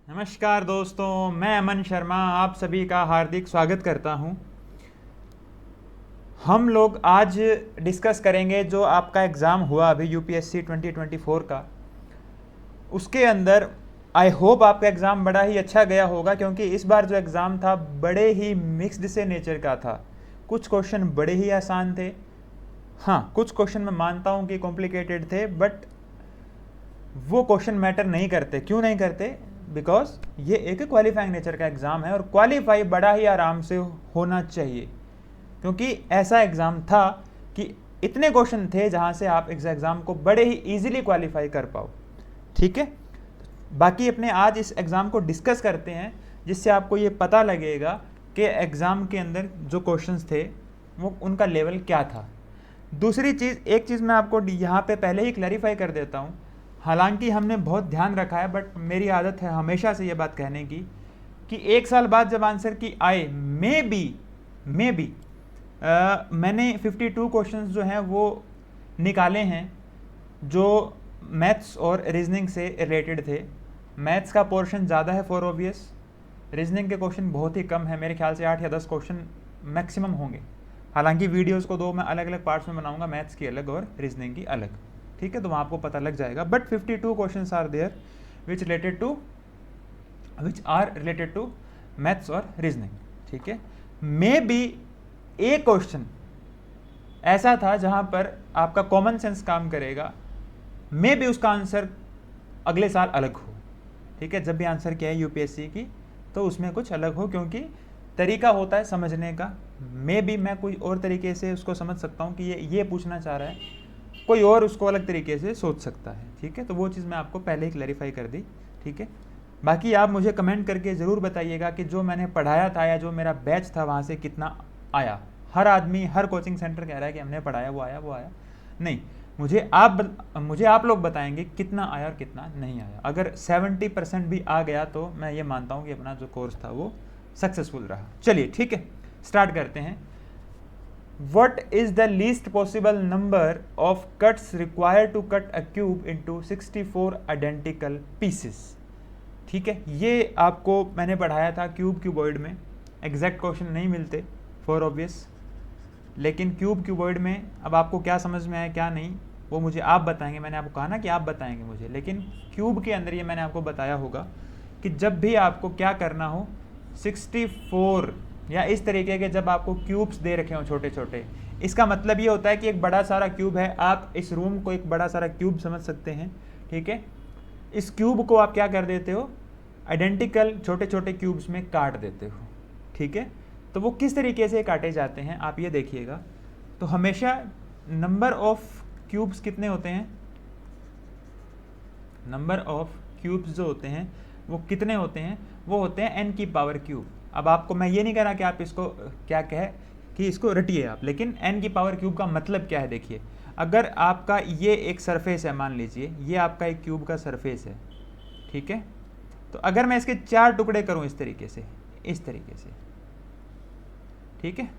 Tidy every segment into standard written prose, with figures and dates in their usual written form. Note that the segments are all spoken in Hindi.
नमस्कार दोस्तों, मैं अमन शर्मा आप सभी का हार्दिक स्वागत करता हूं। हम लोग आज डिस्कस करेंगे जो आपका एग्ज़ाम हुआ अभी यूपीएससी 2024 का। उसके अंदर आई होप आपका एग्ज़ाम बड़ा ही अच्छा गया होगा, क्योंकि इस बार जो एग्ज़ाम था बड़े ही मिक्स्ड से नेचर का था। कुछ क्वेश्चन बड़े ही आसान थे, हाँ कुछ क्वेश्चन मैं मानता हूँ कि कॉम्प्लिकेटेड थे, बट वो क्वेश्चन मैटर नहीं करते। क्यों नहीं करते? बिकॉज ये एक क्वालिफाइंग नेचर का एग्ज़ाम है और क्वालिफाई बड़ा ही आराम से होना चाहिए, क्योंकि ऐसा एग्ज़ाम था कि इतने क्वेश्चन थे जहाँ से आप इस एग्ज़ाम को बड़े ही इजीली क्वालिफाई कर पाओ। ठीक है, बाकी अपने आज इस एग्ज़ाम को डिस्कस करते हैं, जिससे आपको ये पता लगेगा कि एग्ज़ाम के अंदर जो क्वेश्चंस थे वो उनका लेवल क्या था। दूसरी चीज़, एक चीज़ मैं आपको यहाँ पे पहले ही क्लैरिफाई कर देता हूँ। हालांकि हमने बहुत ध्यान रखा है, बट मेरी आदत है हमेशा से ये बात कहने की कि एक साल बाद जब आंसर की आए, मे बी मैंने 52 क्वेश्चंस जो हैं वो निकाले हैं जो मैथ्स और रीजनिंग से रिलेटेड थे। मैथ्स का पोर्शन ज़्यादा है फॉर ऑब्वियस, रीजनिंग के क्वेश्चन बहुत ही कम है, मेरे ख्याल से 8 या 10 क्वेश्चन मैक्सिमम होंगे। हालांकि वीडियोस को दो मैं अलग अलग पार्ट्स में बनाऊंगा, मैथ्स की अलग और रीजनिंग की अलग। ठीक है, तो वहाँ आपको पता लग जाएगा। But 52 questions are there which are related to maths और रीजनिंग। ठीक है, मे बी एक क्वेश्चन ऐसा था जहाँ पर आपका कॉमन सेंस काम करेगा, मे बी उसका आंसर अगले साल अलग हो। ठीक है, जब भी आंसर किया है यूपीएससी की तो उसमें कुछ अलग हो, क्योंकि तरीका होता है समझने का। मे बी मैं कोई और तरीके से उसको समझ सकता हूँ कि ये पूछना चाह रहा है, कोई और उसको अलग तरीके से सोच सकता है। ठीक है, तो वो चीज़ मैं आपको पहले ही क्लैरिफाई कर दी। ठीक है, बाकी आप मुझे कमेंट करके ज़रूर बताइएगा कि जो मैंने पढ़ाया था या जो मेरा बैच था वहाँ से कितना आया। हर आदमी, हर कोचिंग सेंटर कह रहा है कि हमने पढ़ाया, वो आया नहीं। मुझे आप लोग बताएंगे कितना आया और कितना नहीं आया। अगर 70% भी आ गया तो मैं ये मानता हूँ कि अपना जो कोर्स था वो सक्सेसफुल रहा। चलिए ठीक है, स्टार्ट करते हैं। What is the least possible number of cuts required to cut a cube into 64 identical pieces? ठीक है, ये आपको मैंने पढ़ाया था क्यूबॉइड में। एग्जैक्ट क्वेश्चन नहीं मिलते फॉर ऑब्वियस, लेकिन क्यूबॉइड में अब आपको क्या समझ में आया क्या नहीं वो मुझे आप बताएंगे। मैंने आपको कहा ना कि आप बताएंगे मुझे, लेकिन क्यूब के अंदर ये मैंने आपको बताया होगा कि जब भी आपको क्या करना हो 64 या इस तरीके के जब आपको क्यूब्स दे रखे हों छोटे छोटे, इसका मतलब ये होता है कि एक बड़ा सारा क्यूब है। आप इस रूम को एक बड़ा सारा क्यूब समझ सकते हैं। ठीक है, इस क्यूब को आप क्या कर देते हो, आइडेंटिकल छोटे छोटे क्यूब्स में काट देते हो। ठीक है, तो वो किस तरीके से काटे जाते हैं आप ये देखिएगा। तो हमेशा नंबर ऑफ क्यूब्स कितने होते हैं, नंबर ऑफ क्यूब्स जो होते हैं वो कितने होते हैं, वो होते हैं n की पावर क्यूब। अब आपको मैं ये नहीं कह रहा कि आप इसको क्या कहे कि इसको रटिए आप, लेकिन n की पावर क्यूब का मतलब क्या है देखिए। अगर आपका ये एक सरफेस है, मान लीजिए ये आपका एक क्यूब का सरफेस है। ठीक है, तो अगर मैं इसके 4 टुकड़े करूं इस तरीके से, ठीक है,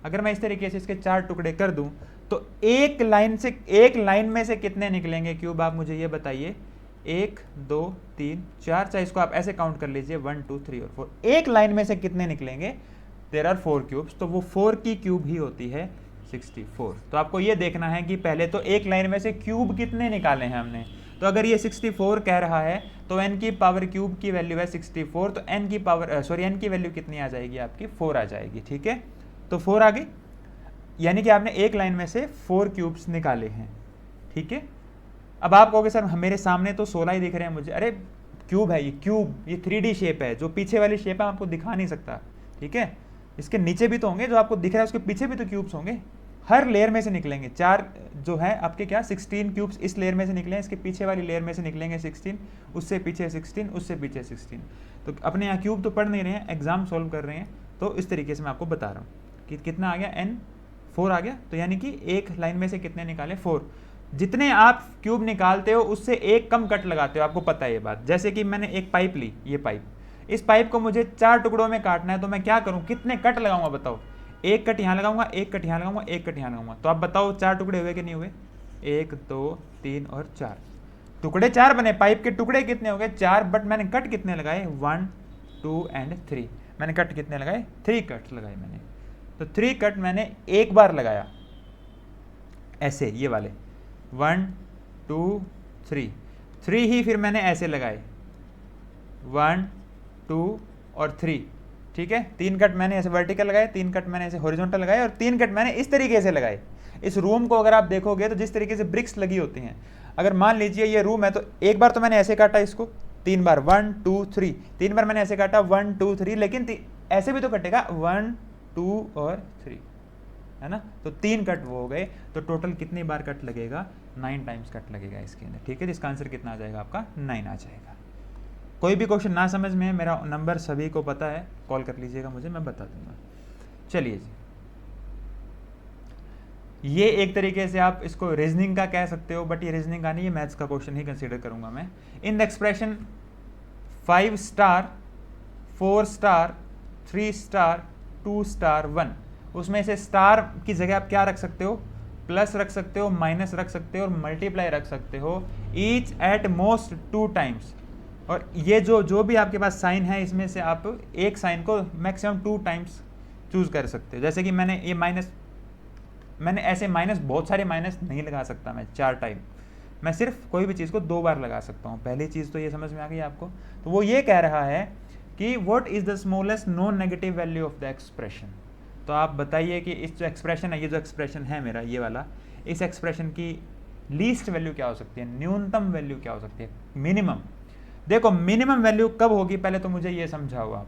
अगर मैं इस तरीके से इसके 4 टुकड़े कर दूं तो एक लाइन में से कितने निकलेंगे क्यूब, आप मुझे ये बताइए। 1 2 3 4, चाहे इसको आप ऐसे काउंट कर लीजिए 1 2 3 और 4। एक लाइन में से कितने निकलेंगे, देयर आर 4 क्यूब्स, तो वो 4 की क्यूब ही होती है 64। तो आपको ये देखना है कि पहले तो एक लाइन में से क्यूब कितने निकाले हैं हमने। तो अगर ये 64 कह रहा है तो n की पावर क्यूब की वैल्यू है 64, तो n की वैल्यू कितनी आ जाएगी आपकी, 4 आ जाएगी। ठीक है, तो 4 आ गई, यानी कि आपने एक लाइन में से 4 क्यूब्स निकाले हैं। ठीक है, अब आप कहोगे सर मेरे सामने तो 16 ही दिख रहे हैं मुझे। अरे क्यूब है ये, क्यूब ये 3D शेप है, जो पीछे वाली शेप है आपको दिखा नहीं सकता। ठीक है, इसके नीचे भी तो होंगे, जो आपको दिख रहा है उसके पीछे भी तो क्यूब्स होंगे। हर लेयर में से निकलेंगे 4 जो है आपके, क्या 16 क्यूब्स इस लेयर में से निकले, इसके पीछे वाली लेयर में से निकलेंगे 16, उससे पीछे 16, उससे पीछे 16। तो अपने यहाँ क्यूब तो पढ़ नहीं रहे हैं, एग्जाम सॉल्व कर रहे हैं, तो इस तरीके से मैं आपको बता रहा हूँ कि कितना आ गया, n 4 आ गया। तो यानी कि एक लाइन में से कितने निकाले, 4। जितने आप क्यूब निकालते हो उससे एक कम कट लगाते हो, आपको पता है ये बात। जैसे कि मैंने एक पाइप ली, ये पाइप, इस पाइप को मुझे 4 टुकड़ों में काटना है, तो मैं क्या करूं, कितने कट लगाऊंगा बताओ। एक कट यहाँ लगाऊंगा, एक कट यहाँ लगाऊंगा, एक कट यहाँ लगाऊंगा। तो आप बताओ 4 टुकड़े हुए कि नहीं हुए, 1 2 3 और 4। टुकड़े 4 बने, पाइप के टुकड़े कितने हो गए 4, बट मैंने कट कितने लगाए 1 2 एंड 3, मैंने कट कितने लगाए 3 कट लगाए मैंने। तो 3 कट मैंने एक बार लगाया ऐसे, ये वाले 1 2 3, 3 ही फिर मैंने ऐसे लगाए 1 2 और 3, ठीक है। 3 कट मैंने ऐसे वर्टिकल लगाए, 3 कट मैंने ऐसे हॉरिजॉन्टल लगाए, और 3 कट मैंने इस तरीके से लगाए। इस रूम को अगर आप देखोगे तो जिस तरीके से ब्रिक्स लगी होती हैं, अगर मान लीजिए ये रूम है तो एक बार तो मैंने ऐसे काटा इसको 3 बार 1 2 3, 3 बार मैंने ऐसे काटा 1 2 3, लेकिन ऐसे भी तो कटेगा 1 2 और 3, है ना। तो 3 कट वो हो गए, तो टोटल कितनी बार कट लगेगा 9 टाइम्स कट लगेगा इसके अंदर, ठीक है। इसका आंसर कितना आ जाएगा आपका 9 आ जाएगा। कोई भी क्वेश्चन ना समझ में है, मेरा नंबर सभी को पता है, कॉल कर लीजिएगा मुझे, मैं बता दूंगा। चलिए जी, ये एक तरीके से आप इसको रीजनिंग का कह सकते हो, बट ये रीजनिंग का नहीं, ये मैथ्स का क्वेश्चन ही कंसीडर करूंगा मैं। In the expression 5 star 4 star 3 star 2 star 1, उसमें से स्टार की जगह आप क्या रख सकते हो, प्लस रख सकते हो, माइनस रख सकते हो, और मल्टीप्लाई रख सकते हो, ईच एट मोस्ट 2 टाइम्स। और ये जो भी आपके पास साइन है, इसमें से आप एक साइन को मैक्सिमम 2 टाइम्स चूज कर सकते हो। जैसे कि मैंने ये माइनस, मैंने ऐसे माइनस, बहुत सारे माइनस नहीं लगा सकता मैं 4 टाइम, मैं सिर्फ कोई भी चीज़ को 2 बार लगा सकता हूँ। पहली चीज़ तो ये समझ में आ गई आपको। तो वो ये कह रहा है कि what is the smallest non negative value of the expression. तो आप बताइए कि इस जो एक्सप्रेशन है, ये जो एक्सप्रेशन है मेरा ये वाला, इस एक्सप्रेशन की लीस्ट वैल्यू क्या हो सकती है, न्यूनतम वैल्यू क्या हो सकती है, मिनिमम। देखो मिनिमम वैल्यू कब होगी, पहले तो मुझे ये समझाओ आप।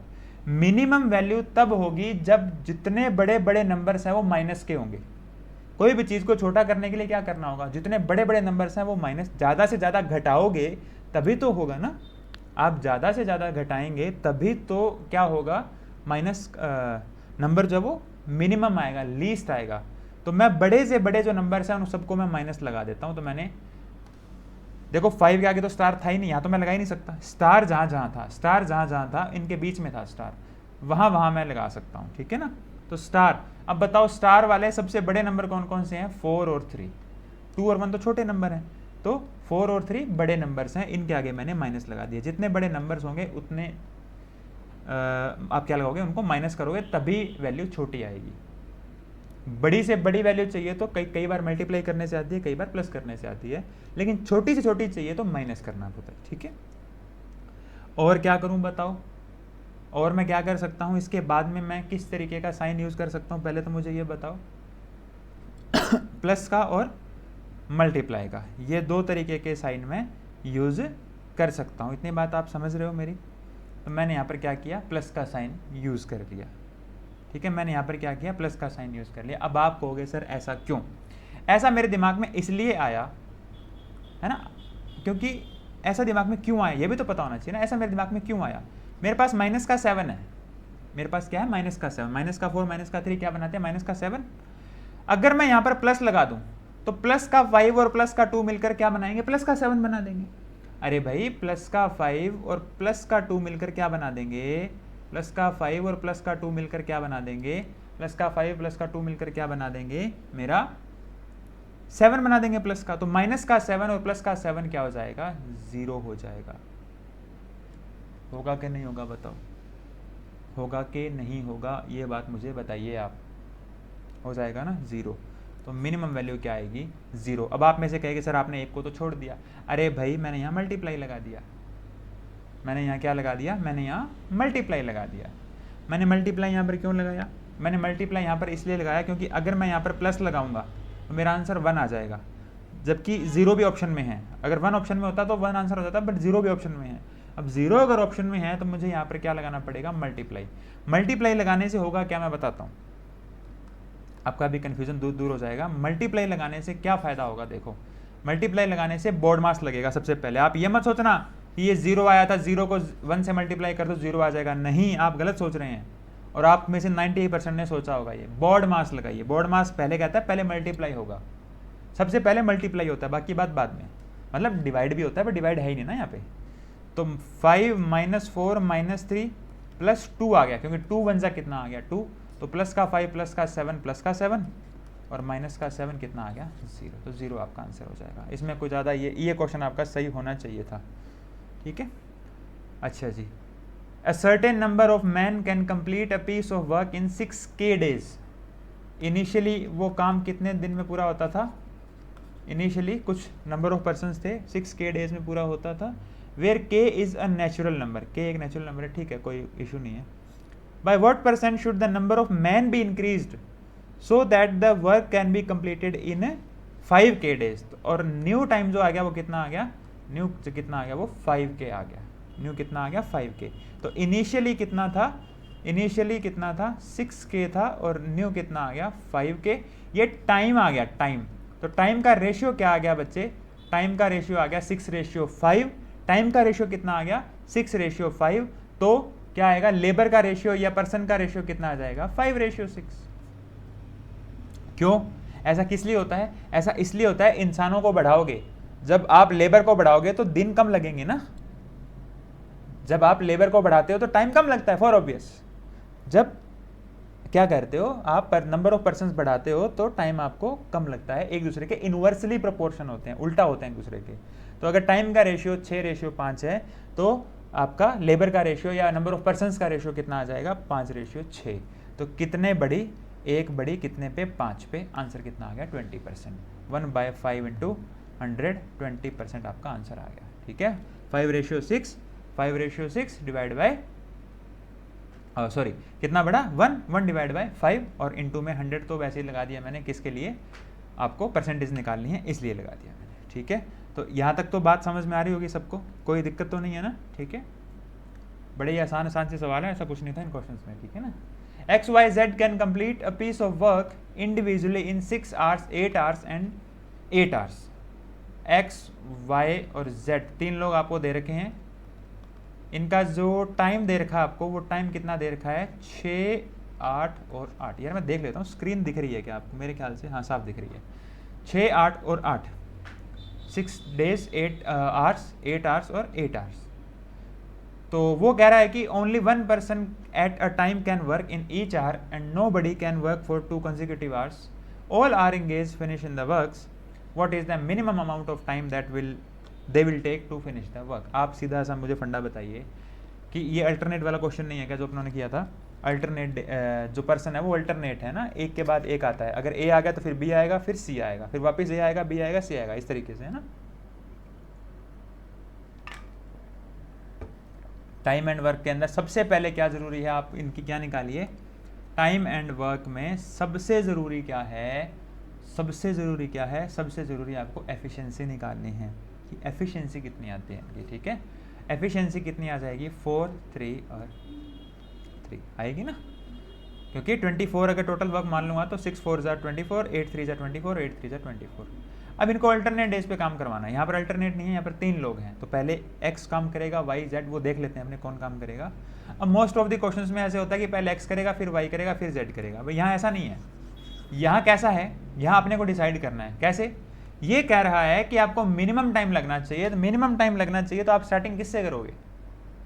मिनिमम वैल्यू तब होगी जब जितने बड़े बड़े नंबर्स हैं वो माइनस के होंगे। कोई भी चीज़ को छोटा करने के लिए क्या करना होगा, जितने बड़े बड़े नंबर्स हैं वो माइनस, ज़्यादा से ज़्यादा घटाओगे तभी तो होगा ना। आप ज़्यादा से ज़्यादा घटाएंगे तभी तो क्या होगा, माइनस नंबर जो वो मिनिमम आएगा, लीस्ट आएगा। तो मैं बड़े से बड़े जो नंबर्स हैं उन सबको मैं माइनस लगा देता हूँ। तो मैंने देखो 5 के आगे तो स्टार था ही नहीं, यहाँ तो मैं लगा ही नहीं सकता। स्टार जहाँ जहाँ था, स्टार जहाँ जहाँ था, इनके बीच में था स्टार, वहाँ मैं लगा सकता हूँ, ठीक है ना। तो स्टार, अब बताओ स्टार वाले सबसे बड़े नंबर कौन कौन से हैं, 4 और 3, 2 और 1 तो छोटे नंबर हैं, तो 4 और 3 बड़े नंबर्स हैं, इनके आगे मैंने माइनस लगा दिया। जितने बड़े नंबर्स होंगे उतने आप क्या लगाओगे, उनको माइनस करोगे, तभी वैल्यू छोटी आएगी। बड़ी से बड़ी वैल्यू चाहिए तो कई बार मल्टीप्लाई करने से आती है, कई बार प्लस करने से आती है, लेकिन छोटी से छोटी चाहिए तो माइनस करना होता है, ठीक है। और क्या करूं बताओ, और मैं क्या कर सकता हूं, इसके बाद में मैं किस तरीके का साइन यूज कर सकता हूं, पहले तो मुझे ये बताओ। प्लस का और मल्टीप्लाई का, ये 2 तरीके के साइन में यूज कर सकता हूं। इतनी बात आप समझ रहे हो मेरी। तो मैंने यहाँ पर क्या किया, प्लस का साइन यूज कर लिया, ठीक है। मैंने यहाँ पर क्या किया, प्लस का साइन यूज कर लिया। अब आप कहोगे सर ऐसा क्यों, ऐसा मेरे दिमाग में इसलिए आया है ना, क्योंकि ऐसा दिमाग में क्यों आया ये भी तो पता होना चाहिए ना। ऐसा मेरे दिमाग में क्यों आया, मेरे पास माइनस का 7 है, मेरे पास क्या है, माइनस का 7, माइनस का 4 माइनस का 3 क्या बनाते हैं, माइनस का 7। अगर मैं यहाँ पर प्लस लगा दूं तो प्लस का 5 और प्लस का 2 मिलकर क्या बनाएंगे, प्लस का 7 बना देंगे। अरे भाई प्लस का 5 और प्लस का 2 मिलकर क्या बना देंगे, प्लस का 5 और प्लस का 2 मिलकर क्या बना देंगे, प्लस का 5 प्लस का 2 मिलकर क्या बना देंगे, मेरा 7 बना देंगे प्लस का। तो माइनस का 7 और प्लस का 7 क्या हो जाएगा, 0 हो जाएगा। होगा कि नहीं होगा बताओ, होगा कि नहीं होगा, ये बात मुझे बताइए आप। हो जाएगा ना 0। तो मिनिमम वैल्यू क्या आएगी, 0। अब आप में से कहेंगे सर आपने एक को तो छोड़ दिया। अरे भाई मैंने यहाँ मल्टीप्लाई लगा दिया, मैंने यहाँ क्या लगा दिया, मैंने यहाँ मल्टीप्लाई लगा दिया। मैंने मल्टीप्लाई यहाँ पर क्यों लगाया, मैंने मल्टीप्लाई यहाँ पर इसलिए लगाया क्योंकि अगर मैं यहाँ पर प्लस लगाऊंगा तो मेरा आंसर 1 आ जाएगा, जबकि 0 भी ऑप्शन में है। अगर 1 ऑप्शन में होता तो 1 आंसर हो जाता, बट 0 भी ऑप्शन में है। अब 0 अगर ऑप्शन में है तो मुझे यहाँ पर क्या लगाना पड़ेगा, मल्टीप्लाई। मल्टीप्लाई लगाने से होगा क्या, मैं बताता हूँ, आपका भी कन्फ्यूजन दूर हो जाएगा। मल्टीप्लाई लगाने से क्या फ़ायदा होगा, देखो मल्टीप्लाई लगाने से बोर्ड मास लगेगा। सबसे पहले आप ये मत सोचना कि ये 0 आया था, 0 को 1 से मल्टीप्लाई कर दो 0 आ जाएगा, नहीं, आप गलत सोच रहे हैं। और आप में से 98% ने सोचा होगा ये। बोर्ड मास लगाइए, बोर्ड मास पहले कहता है पहले मल्टीप्लाई होगा, सबसे पहले मल्टीप्लाई होता है, बाकी बात बाद में। मतलब डिवाइड भी होता है, पर डिवाइड है ही नहीं ना यहाँ पे। तो 5 - 4 - 3 + 2 आ गया, क्योंकि 2 1 जा कितना आ गया 2, तो प्लस का 5 प्लस का 7 प्लस का 7, और माइनस का 7 कितना आ गया 0, तो 0 आपका आंसर हो जाएगा। इसमें कुछ ज़्यादा ये क्वेश्चन आपका सही होना चाहिए था, ठीक है। अच्छा जी, a certain number of man can complete a piece of work in 6K days. Initially वो काम कितने दिन में पूरा होता था? इनिशियली कुछ नंबर ऑफ पर्सन्स थे, 6K डेज में पूरा होता था। Where K is a natural number, K एक नेचुरल नंबर है, ठीक है, कोई इशू नहीं है। By what percent should the number of man be increased so that the work can be completed in 5K days. और न्यू टाइम जो आ गया वो कितना आ गया? न्यू कितना आ गया? वो 5K आ गया। न्यू कितना आ गया? 5K। तो इनिशियली कितना था? इनिशियली कितना था? 6K था, और न्यू कितना आ गया? 5K। ये टाइम आ गया, टाइम। तो टाइम का रेशियो क्या आ गया बच्चे? टाइम का रेशियो आ गया 6:5। टाइम का रेशियो कितना आ गया? 6:5। तो क्या आएगा? लेबर का रेशियो या पर्सन का रेशियो कितना आ जाएगा? 5:6। क्यों ऐसा किस लिए होता है? ऐसा इसलिए होता है, इंसानों को बढ़ाओगे, जब आप लेबर को बढ़ाओगे तो दिन कम लगेंगे ना। जब आप लेबर को बढ़ाते हो तो टाइम कम लगता है, फॉर ऑब्वियस। जब क्या करते हो आप, पर नंबर ऑफ पर्सन्स बढ़ाते हो तो टाइम आपको कम लगता है। एक दूसरे के इनवर्सली प्रोपोर्शन होते हैं, उल्टा होते हैं एक दूसरे के। तो अगर टाइम का रेशियो 6:5 है तो आपका लेबर का रेशियो या नंबर ऑफ पर्सन्स का रेशियो कितना आ जाएगा? 5:6। तो कितने बड़ी? एक बड़ी कितने पे? 5 पे। आंसर कितना आ गया? 20%। 1/5 × 100, 20% आपका आंसर आ गया, ठीक है। 5:6 डिवाइड बाय सॉरी कितना बड़ा? 1 डिवाइड बाय 5, और इनटू में 100 तो वैसे ही लगा दिया मैंने, किसके लिए? आपको परसेंटेज निकालनी है इसलिए लगा दिया मैंने, ठीक है। तो यहाँ तक तो बात समझ में आ रही होगी सबको, कोई दिक्कत तो नहीं है ना, ठीक है। बड़े ही आसान से सवाल है, ऐसा कुछ नहीं था इन क्वेश्चंस में, ठीक है ना। XYZ can complete a piece of work individually in 6 hours, 8 hours and 8 hours। X, Y और Z तीन लोग आपको दे रखे हैं। इनका जो टाइम दे रखा है आपको, वो टाइम कितना दे रखा है? 6, 8 और 8। यार मैं देख लेता हूँ, स्क्रीन दिख रही है क्या आपको? मेरे ख्याल से हाँ, साफ दिख रही है। 6, 8 और 8, 6 days 8 hours, 8 hours और 8 hours। तो वो कह रहा है कि only 1 person at a time can work in each hour and nobody can work for 2 consecutive hours। All are engaged finish in the works. What is the minimum amount of time that they will take to finish the work. आप सीधा सा मुझे फंडा बताइए कि ये अल्टरनेट वाला क्वेश्चन नहीं है क्या जो उन्होंने किया था? अल्टरनेट जो पर्सन है वो अल्टरनेट है ना, एक के बाद एक आता है। अगर ए आ गया तो फिर बी आएगा, फिर सी आएगा, फिर वापस ए आएगा, बी आएगा, सी आएगा, इस तरीके से, है ना। टाइम एंड वर्क के अंदर सबसे पहले क्या जरूरी है? आप इनकी क्या निकालिए? टाइम एंड वर्क में सबसे ज़रूरी क्या है? सबसे ज़रूरी क्या है? सबसे ज़रूरी आपको एफिशिएंसी निकालनी है कि एफिशिएंसी कितनी आती है इनकी, ठीक है। एफिशिएंसी कितनी आ जाएगी? 4, 3 और 3 आएगी ना, क्योंकि 24 अगर टोटल वर्क मान लूँगा तो 6 4 ज़ा 24, 8 3 ज़ा 24, 8 3 ज़ा 24। अब इनको अल्टरनेट डेज पे काम करवाना है। यहाँ पर अल्टरनेट नहीं है, यहाँ पर 3 लोग हैं, तो पहले x काम करेगा, y z वो देख लेते हैं हमने कौन काम करेगा। अब मोस्ट ऑफ द क्वेश्चंस में ऐसे होता है कि पहले x करेगा, फिर y करेगा, फिर z करेगा। भाई यहाँ ऐसा नहीं है। यहाँ कैसा है? यहाँ अपने को डिसाइड करना है। कैसे? ये कह रहा है कि आपको मिनिमम टाइम लगना चाहिए। तो मिनिमम टाइम लगना चाहिए तो आप स्टार्टिंग किससे करोगे?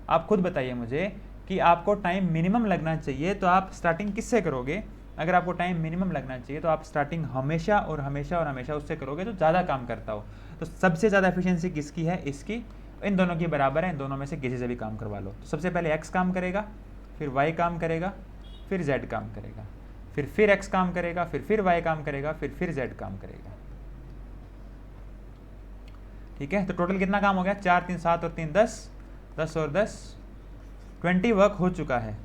आप खुद बताइए मुझे कि आपको टाइम मिनिमम लगना चाहिए तो आप स्टार्टिंग किससे करोगे? अगर आपको टाइम मिनिमम लगना चाहिए तो आप स्टार्टिंग हमेशा और हमेशा और हमेशा उससे करोगे जो ज़्यादा काम करता हो। तो सबसे ज़्यादा एफिशिएंसी किसकी है? इसकी। इन दोनों की बराबर है, इन दोनों में से किसी से भी काम करवा लो। तो सबसे पहले x काम करेगा, फिर y काम करेगा, फिर z काम करेगा, फिर x काम करेगा, फिर y काम करेगा, फिर z काम करेगा, ठीक है। तो टोटल कितना काम हो गया? 4 3 7 और 3 10, 10 और 10 20 वर्क हो चुका है।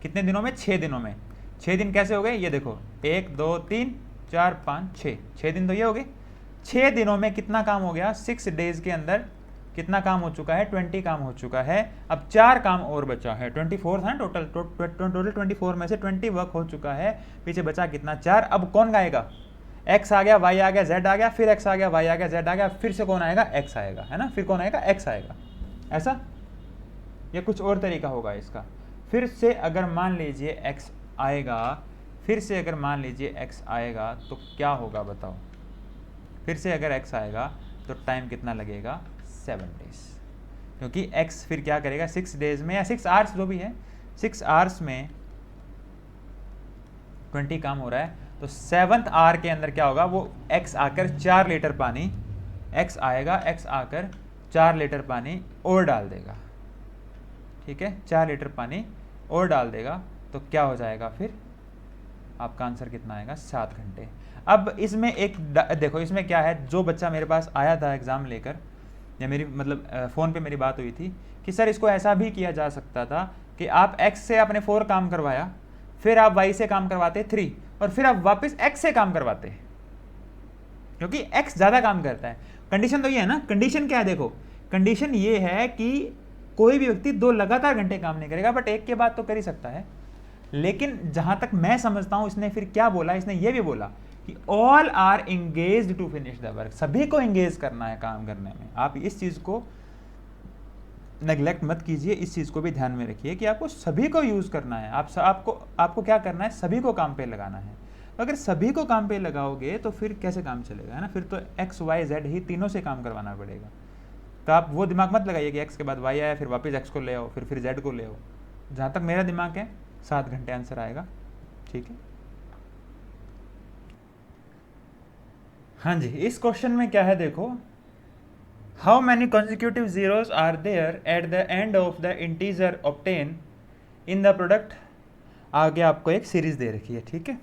कितने दिनों में? 6 दिनों में। 6 दिन कैसे हो गए? ये देखो, 1 2 3 4 5 6, 6 दिन तो ये हो गए। 6 दिनों में कितना काम हो गया? 6 डेज के अंदर कितना काम हो चुका है? 20 काम हो चुका है। अब 4 काम और बचा है। 24 था टोटल, टोटल 24 में से 20 वर्क हो चुका है, पीछे बचा कितना? 4। अब कौन गाएगा? x आ गया, y आ गया, z आ गया, फिर x आ गया, y आ गया, z आ गया, फिर से कौन आएगा? x आएगा, है ना। फिर कौन आएगा? x आएगा। ऐसा या कुछ और तरीका होगा इसका? फिर से अगर मान लीजिए x आएगा, फिर से अगर मान लीजिए x आएगा तो क्या होगा बताओ? फिर से अगर x आएगा तो टाइम कितना लगेगा? 7 डेज। क्योंकि x फिर क्या करेगा? 6 डेज में या 6 आवर्स जो भी है, 6 आवर्स में 20 काम हो रहा है, तो 7th आवर के अंदर क्या होगा, वो x आकर 4 लीटर पानी, x आएगा, x आकर 4 लीटर पानी और डाल देगा, ठीक है, 4 लीटर पानी और डाल देगा, तो क्या हो जाएगा फिर आपका आंसर कितना आएगा, 7 घंटे। अब इसमें एक देखो, इसमें क्या है, जो बच्चा मेरे पास आया था एग्ज़ाम लेकर, या मेरी मतलब फ़ोन पे मेरी बात हुई थी कि सर इसको ऐसा भी किया जा सकता था कि आप x से आपने 4 काम करवाया, फिर आप y से काम करवाते 3, और फिर आप वापस x से काम करवाते, क्योंकि x ज़्यादा काम करता है। कंडीशन तो ये है ना, कंडीशन क्या है, देखो कंडीशन ये है कि कोई भी व्यक्ति 2 लगातार घंटे काम नहीं करेगा, बट एक के बाद तो कर ही सकता है। लेकिन जहां तक मैं समझता हूं, इसने फिर क्या बोला, इसने ये भी बोला कि all are engaged to finish the work, सभी को एंगेज करना है काम करने में। आप इस चीज़ को नेग्लेक्ट मत कीजिए, इस चीज़ को भी ध्यान में रखिए कि आपको सभी को यूज़ करना है, आपको क्या करना है, सभी को काम पे लगाना है। अगर सभी को काम पे लगाओगे तो फिर कैसे काम चलेगा, है ना, फिर तो x y z ही तीनों से काम करवाना पड़ेगा। तो आप वो दिमाग मत लगाइए कि x के बाद y आया, फिर वापस x को ले आओ, फिर z को ले आओ। जहाँ तक मेरा दिमाग है 7 घंटे आंसर आएगा, ठीक है। हाँ जी, इस क्वेश्चन में क्या है देखो, how many consecutive zeros are there at the end of the integer obtain in the product. आगे आपको एक सीरीज दे रखी है, ठीक है।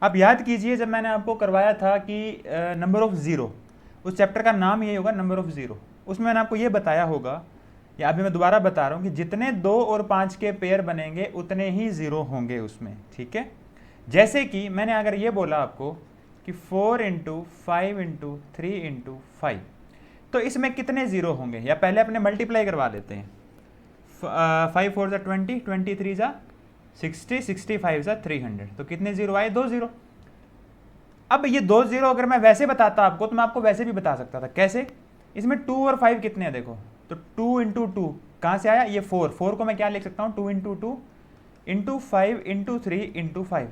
आप याद कीजिए, जब मैंने आपको करवाया था कि नंबर ऑफ ज़ीरो, उस चैप्टर का नाम यही होगा नंबर ऑफ ज़ीरो, उसमें मैंने आपको ये बताया होगा, या अभी मैं दोबारा बता रहा हूँ कि जितने 2 और 5 के पेयर बनेंगे उतने ही ज़ीरो होंगे उसमें, ठीक है। जैसे कि मैंने अगर ये बोला आपको कि 4 × 5 × 3 × 5, तो इसमें कितने ज़ीरो होंगे, या पहले अपने मल्टीप्लाई करवा लेते हैं। 5 4 ज़ा 20, 23 ज़ा 60, 65 ज़ा 300, तो कितने ज़ीरो आए, 2 ज़ीरो। अब ये 2 ज़ीरो अगर मैं वैसे बताता आपको, तो मैं आपको वैसे भी बता सकता था। कैसे, इसमें 2 और 5 कितने हैं देखो, तो 2 × 2 कहाँ से आया, ये 4 को मैं क्या लिख सकता हूँ, 2 × 2 × 5 × 3 × 5।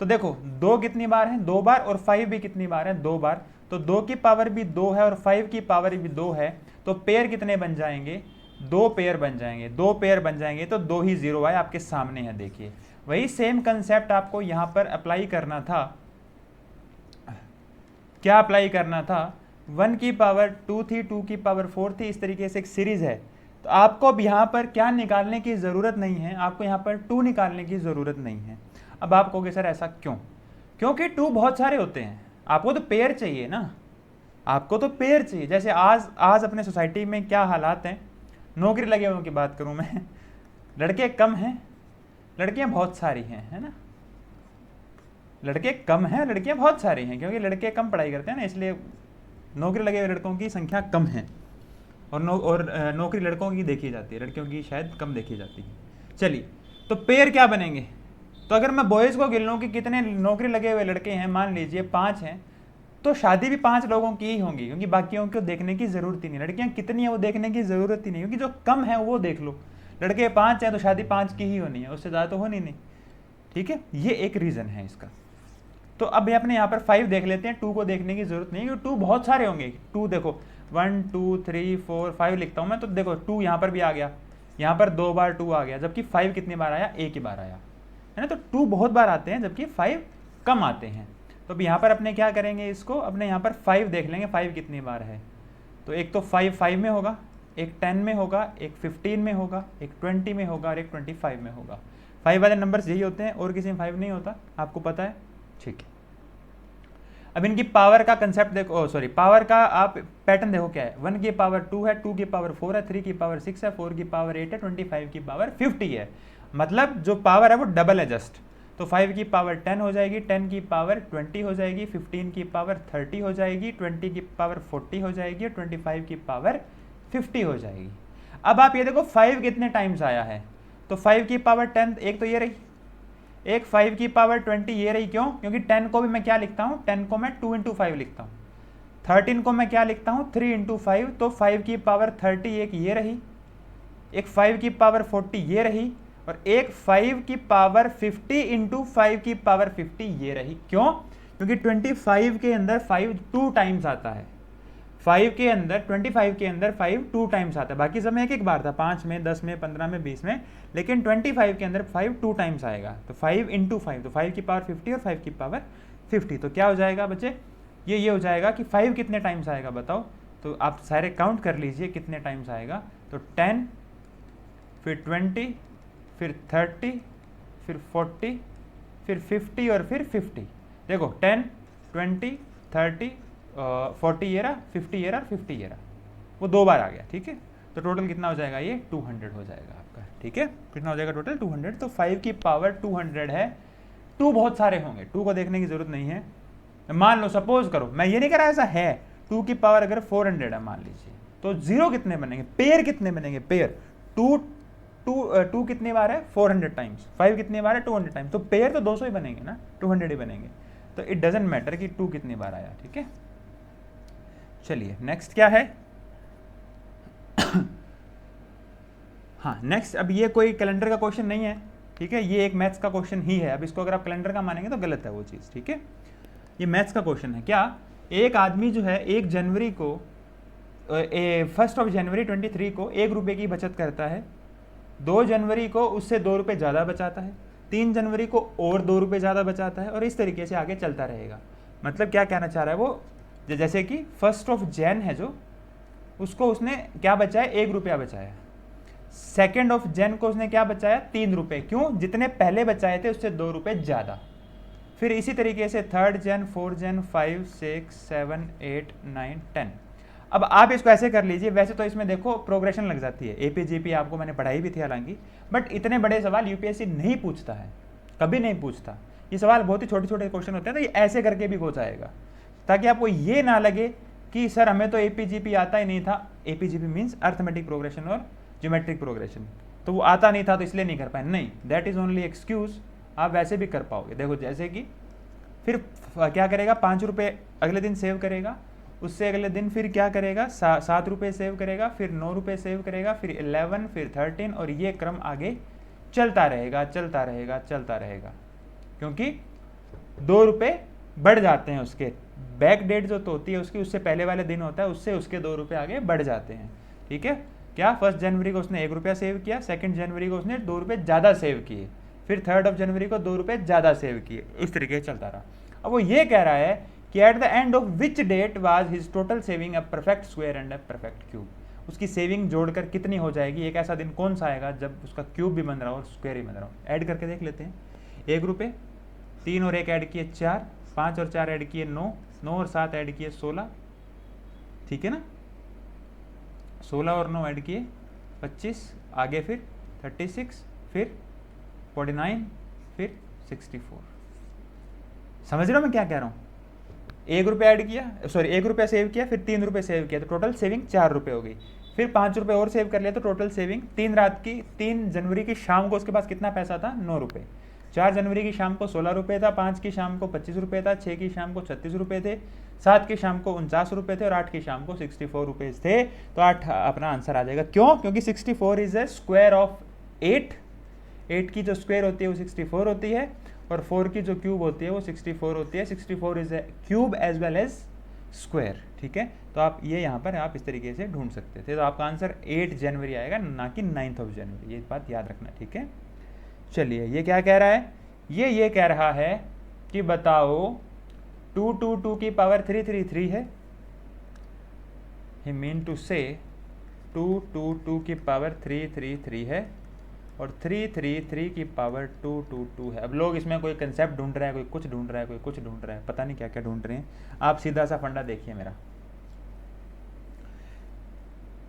तो देखो 2 कितनी बार है, 2 बार, और 5 भी कितनी बार है, 2 बार। तो 2 की पावर भी 2 है और 5 की पावर भी 2 है, तो पेयर कितने बन जाएंगे, 2 पेयर बन जाएंगे। 2 पेयर बन जाएंगे तो 2 ही ज़ीरो आए, आपके सामने है, देखिए। वही सेम कंसेप्ट आपको यहाँ पर अप्लाई करना था। क्या अप्लाई करना था, 1 की पावर 2 थी, 2 की पावर 4 थी, इस तरीके से एक सीरीज है। तो आपको अब यहाँ पर क्या निकालने की ज़रूरत नहीं है, आपको यहाँ पर 2 निकालने की ज़रूरत नहीं है। अब आप कहोगे सर ऐसा क्यों, क्योंकि 2 बहुत सारे होते हैं, आपको तो पेयर चाहिए ना, आपको तो पेयर चाहिए। जैसे आज अपने सोसाइटी में क्या हालात हैं, नौकरी लगे हुए की बात करूँ मैं, लड़के कम हैं, लड़कियाँ बहुत सारी हैं, है ना। लड़के कम हैं, लड़कियाँ बहुत सारी हैं, क्योंकि लड़के कम पढ़ाई करते हैं ना, इसलिए नौकरी लगे हुए लड़कों की संख्या कम है, और नौकरी लड़कों की देखी जाती है, लड़कियों की शायद कम देखी जाती है। चलिए, तो पेयर क्या बनेंगे, तो अगर मैं बॉयज़ को गिन लूँ कि कितने नौकरी लगे हुए लड़के हैं, मान लीजिए 5 हैं, तो शादी भी 5 लोगों की ही होंगी, क्योंकि बाकियों को देखने की ज़रूरत ही नहीं। लड़कियाँ कितनी हैं वो देखने की ज़रूरत ही नहीं, क्योंकि जो कम है वो देख लो। लड़के 5 हैं तो शादी 5 की ही होनी है, उससे ज़्यादा तो होनी नहीं, ठीक है। ये एक रीज़न है इसका। तो अब अपने यहाँ पर 5 देख लेते हैं, 2 को देखने की ज़रूरत नहीं है, क्योंकि 2 बहुत सारे होंगे। 2 देखो 1 2 3 4 5 लिखता हूँ मैं, तो देखो 2 यहाँ पर भी आ गया, यहाँ पर 2 बार 2 आ गया, जबकि 5 कितनी बार आया, एक ही बार आया, है ना। तो 2 बहुत बार आते हैं, जबकि 5 कम आते हैं। तो अब यहाँ पर अपने क्या करेंगे, इसको अपने यहाँ पर 5 देख लेंगे, 5 कितनी बार है। तो एक तो 5 में होगा, एक 10 में होगा, एक 15 में होगा, एक 20 में होगा, और एक 25 में होगा। 5 वाले नंबर्स यही होते हैं, और किसी में 5 नहीं होता, आपको पता है, ठीक है। अब इनकी पावर का कंसेप्ट देखो, सॉरी पावर का आप पैटर्न देखो क्या है। 1 की पावर 2 है, 2 की पावर 4 है, 3 की पावर 6 है, 4 की पावर 8 है, 25 की पावर 50 है। मतलब जो पावर है वो डबल है जस्ट। तो 5 की पावर 10 हो जाएगी, 10 की पावर 20 हो जाएगी, 15 की पावर 30 हो जाएगी, 20 की पावर 40 हो जाएगी, और 25 की पावर 50 हो जाएगी। अब आप ये देखो 5 कितने टाइम्स आया है, तो 5 की पावर 10 एक तो ये रही, एक 5 की पावर 20 ये रही। क्यों, क्योंकि 10 को भी मैं क्या लिखता हूँ, 10 को मैं 2 × 5 लिखता हूँ। 13 को मैं क्या लिखता हूँ, 3 × 5, तो 5 की पावर 30 एक ये रही, एक 5 की पावर 40 ये रही, और एक 5 की पावर 50 × 5 की पावर 50 ये रही। क्यों, क्योंकि 25 के अंदर 5 2 टाइम्स आता है, 5 के अंदर 25 के अंदर 5 2 टाइम्स आता है। बाकी सब में एक एक बार था, 5 में, 10 में, 15 में, 20 में, लेकिन 25 के अंदर 5 2 टाइम्स आएगा। तो 5 × 5, तो 5 की पावर 50 और 5 की पावर 50। तो क्या हो जाएगा बच्चे, ये हो जाएगा कि 5 कितने टाइम्स आएगा बताओ। तो आप सारे काउंट कर लीजिए कितने टाइम्स आएगा। तो 10, फिर 20, फिर 30, फिर 40, फिर 50 और फिर 50। देखो 10, 20, 30, 40 ये रहा, 50 ये रहा, 50 ये रहा, वो 2 बार आ गया। ठीक है, तो टोटल कितना हो जाएगा, ये 200 हो जाएगा आपका। ठीक है, कितना हो जाएगा टोटल 200। तो 5 की पावर 200 है। 2 बहुत सारे होंगे, 2 को देखने की जरूरत नहीं है। मान लो सपोज करो, मैं ये नहीं कह रहा ऐसा है, 2 की पावर अगर 400 है मान लीजिए, तो 0 कितने बनेंगे, पेयर कितने बनेंगे, पेयर 2 कितनी बार है 400 टाइम्स, 5 कितनी बार है 200 टाइम्स, तो पेयर तो 200 ही बनेंगे ना, 200 ही बनेंगे। तो इट डजेंट मैटर कि 2 कितनी बार आया। ठीक है, चलिए नेक्स्ट क्या है। हाँ नेक्स्ट, अब ये कोई कैलेंडर का क्वेश्चन नहीं है। ठीक है, ये एक मैथ्स का क्वेश्चन ही है। अब इसको अगर आप कैलेंडर का मानेंगे तो गलत है वो चीज़। ठीक है, ये मैथ्स का क्वेश्चन है। क्या एक आदमी जो है 1 जनवरी को 1 जनवरी 23 को 1 रुपये की बचत करता है, 2 जनवरी को उससे 2 रुपये ज़्यादा बचाता है, 3 जनवरी को और 2 रुपये ज़्यादा बचाता है, और इस तरीके से आगे चलता रहेगा। मतलब क्या कहना चाह रहा है वो, जैसे कि 1 जैन है जो, उसको उसने क्या बचाया, 1 रुपया बचाया। 2 जैन को उसने क्या बचाया, 3 रुपये। क्यों, जितने पहले बचाए थे उससे 2 रुपये ज़्यादा। फिर इसी तरीके से 3 जैन, 4 जैन, 5, 6, 7, 8, 9, 10। अब आप इसको ऐसे कर लीजिए। वैसे तो इसमें देखो प्रोग्रेशन लग जाती है, एपीजीपी आपको मैंने पढ़ाई भी थी हालांकि, बट इतने बड़े सवाल यूपीएससी नहीं पूछता है, कभी नहीं पूछता। ये सवाल बहुत ही छोटे छोटे क्वेश्चन होते हैं, तो ये ऐसे करके भी हो जाएगा, ताकि आपको ये ना लगे कि सर हमें तो एपीजीपी आता ही नहीं था। एपीजीपी मीन्स अर्थमेटिक प्रोग्रेशन और ज्योमेट्रिक प्रोग्रेशन, तो वो आता नहीं था तो इसलिए नहीं कर पाए, नहीं, दैट इज ओनली एक्सक्यूज। आप वैसे भी कर पाओगे। देखो जैसे कि फिर क्या करेगा, 5 रुपये अगले दिन सेव करेगा, उससे अगले दिन फिर क्या करेगा, 7 रुपये सेव करेगा, फिर 9 रुपये सेव करेगा, फिर 11, फिर 13, और ये क्रम आगे चलता रहेगा चलता रहेगा चलता रहेगा, क्योंकि 2 रुपये बढ़ जाते हैं उसके। बैक डेट जो तो होती है उसकी, उससे पहले वाले दिन होता है, उससे उसके 2 रुपये आगे बढ़ जाते हैं। ठीक है, क्या 1 जनवरी को उसने 1 रुपया सेव किया, 2 जनवरी को उसने 2 रुपये ज़्यादा सेव किए, फिर 3 जनवरी को 2 रुपये ज़्यादा सेव किए, इस तरीके से चलता रहा। अब वो ये कह रहा है कि at the end of which date was his total saving a perfect square and a perfect cube. उसकी सेविंग जोड़कर कितनी हो जाएगी, एक ऐसा दिन कौन सा आएगा जब उसका क्यूब भी बन रहा हो और स्क्वायर ही बन रहा हो। ऐड करके देख लेते हैं। 1 रुपये, 3 और 1 ऐड किए 4, 5 और 4 ऐड किए 9, 9 और 7 ऐड किए 16। ठीक है ना, 16 और 9 ऐड किए 25, आगे फिर 36, फिर 49, फिर 64। समझ रहे हो मैं क्या कह रहा हूँ। 1 रुपया ऐड किया, सॉरी 1 रुपया सेव किया, फिर 3 रुपये सेव किया, तो टोटल सेविंग 4 रुपये हो गई। फिर 5 रुपये और सेव कर लिया, तो टोटल सेविंग 3 जनवरी की शाम को उसके पास कितना पैसा था, 9 रुपये। 4 जनवरी की शाम को 16 रुपये था, 5 की शाम को 25 रुपये था, 6 की शाम को 36 रुपये थे, 7 की शाम को 49 रुपये थे, और 8 की शाम को 64 रुपये थे। तो 8 अपना आंसर आ जाएगा। क्यों, क्योंकि 64 इज ए स्क्वायर ऑफ 8। 8 की जो स्क्वायर होती है वो 64 होती है, और 4 की जो क्यूब होती है वो 64 होती है। 64 is a cube as well as square. ठीक है, तो आप ये यहाँ पर आप इस तरीके से ढूंढ सकते थे। तो आपका आंसर 8 जनवरी आएगा, ना कि 9 जनवरी। ये बात याद रखना। ठीक है, चलिए ये क्या कह रहा है, ये कह रहा है कि बताओ 2 की पावर 333 है। ही मीन टू से 2 की पावर 333 है, और 333 की पावर 222 है। अब लोग इसमें कोई कंसेप्ट ढूंढ रहे हैं, कोई कुछ ढूंढ रहा है, कोई कुछ ढूंढ रहा है, पता नहीं क्या क्या ढूंढ रहे हैं। आप सीधा सा फंडा देखिए मेरा।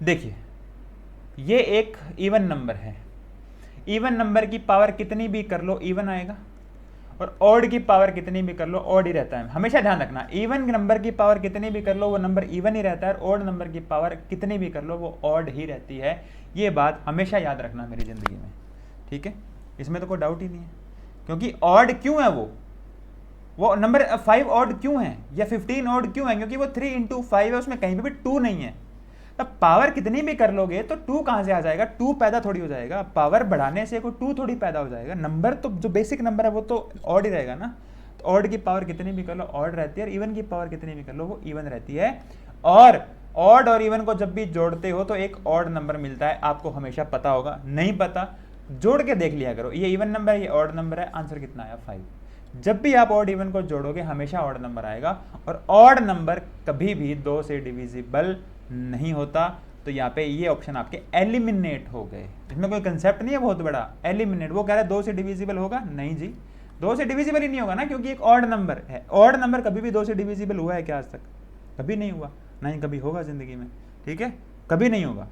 देखिए ये एक इवन नंबर है। इवन नंबर की पावर कितनी भी कर लो इवन आएगा, और ऑड की पावर कितनी भी कर लो ऑड ही रहता है। हमेशा ध्यान रखना, इवन नंबर की पावर कितनी भी कर लो वो नंबर इवन ही रहता है, और ऑड नंबर की पावर कितनी भी कर लो वो ऑड ही रहती है। ये बात हमेशा याद रखना मेरी ज़िंदगी में। ठीक है, इसमें तो कोई डाउट ही नहीं है। क्योंकि ऑड क्यों है, वो नंबर 5 ऑड क्यों है, या 15 ऑड क्यों है, क्योंकि वो 3 × 5 है, उसमें कहीं पे भी 2 नहीं है। तब पावर कितनी भी कर लोगे तो 2 कहाँ से आ जाएगा, 2 पैदा थोड़ी हो जाएगा। पावर बढ़ाने से कोई 2 थोड़ी पैदा हो जाएगा। नंबर तो जो बेसिक नंबर है वो तो ऑड ही रहेगा ना। तो ऑड की पावर कितनी भी कर लो ऑड रहती है, और इवन की पावर कितनी भी कर लो वो इवन रहती है। और ऑड और इवन को जब भी जोड़ते हो तो एक ऑड नंबर मिलता है, आपको हमेशा पता होगा। नहीं पता जोड़ के देख लिया करो, ये इवन नंबर है, ये ऑड नंबर है, आंसर कितना आया 5। जब भी आप ऑड इवन को जोड़ोगे हमेशा ऑड नंबर आएगा, और ऑड नंबर कभी भी 2 से डिविजिबल नहीं होता। तो यहाँ पे ये ऑप्शन आपके एलिमिनेट हो गए। इसमें कोई कंसेप्ट नहीं है बहुत बड़ा, एलिमिनेट। वो कह रहा है 2 से डिविजिबल होगा, नहीं जी 2 से डिविजिबल ही नहीं होगा ना, क्योंकि एक ऑड नंबर है। ऑड नंबर कभी भी 2 से डिविजिबल हुआ है क्या आज तक? कभी नहीं हुआ, ना ही कभी होगा जिंदगी में, ठीक है, कभी नहीं होगा।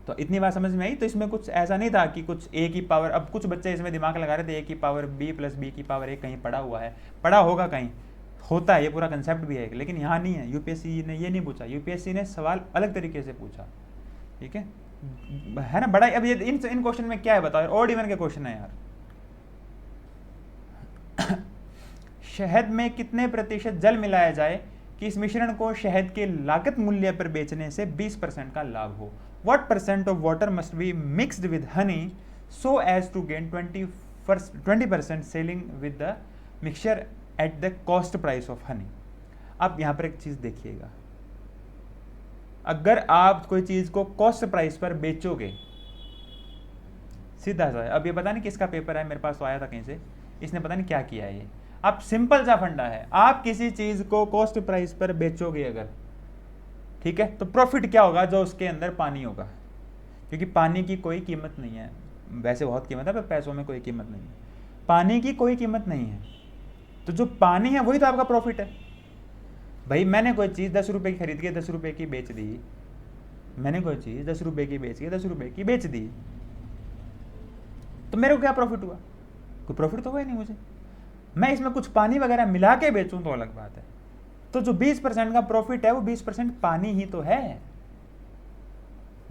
तो इतनी बात समझ में आई। तो इसमें कुछ ऐसा नहीं था कि कुछ ए की पावर, अब कुछ बच्चे इसमें दिमाग लगा रहे थे ए की पावर बी प्लस बी की पावर ए कहीं पड़ा हुआ है, पड़ा होगा कहीं, होता है, ये पूरा कंसेप्ट भी है, लेकिन यहाँ नहीं है। यूपीएससी ने ये नहीं पूछा, यूपीएससी ने सवाल अलग तरीके से पूछा, ठीक है ना बड़ा। अब ये इन क्वेश्चन में क्या है बताओ, ऑड इवन के क्वेश्चन है यार। शहद में कितने प्रतिशत जल मिलाया जाए कि इस मिश्रण को शहद के लागत मूल्य पर बेचने से 20% का लाभ हो? What percent of water must be mixed with honey so as to gain 20% selling with the mixture at the cost price of honey? अब यहां पर एक चीज देखिएगा, अगर आप कोई चीज को कॉस्ट प्राइस पर बेचोगे, सीधा सा, अब ये पता नहीं किसका पेपर है, मेरे पास तो आया था कहीं से, इसने पता नहीं क्या किया है ये। अब सिंपल सा फंडा है, आप किसी चीज को कॉस्ट प्राइस पर बेचोगे अगर, ठीक है, तो प्रॉफिट क्या होगा? जो उसके अंदर पानी होगा, क्योंकि पानी की कोई कीमत नहीं है, वैसे बहुत कीमत है पर पैसों में कोई कीमत नहीं है, पानी की कोई कीमत नहीं है। तो जो पानी है वही तो आपका प्रॉफिट है। भाई मैंने कोई चीज़ 10 रुपये की खरीद के 10 रुपये की बेच दी, मैंने कोई चीज़ 10 रुपये की बेच के 10 रुपये की बेच दी, तो मेरे को क्या प्रॉफिट हुआ? कोई प्रॉफिट तो हुआ ही नहीं मुझे। मैं इसमें कुछ पानी वगैरह मिला के बेचूं तो अलग बात है। तो जो 20% का प्रॉफिट है वो 20% पानी ही तो है,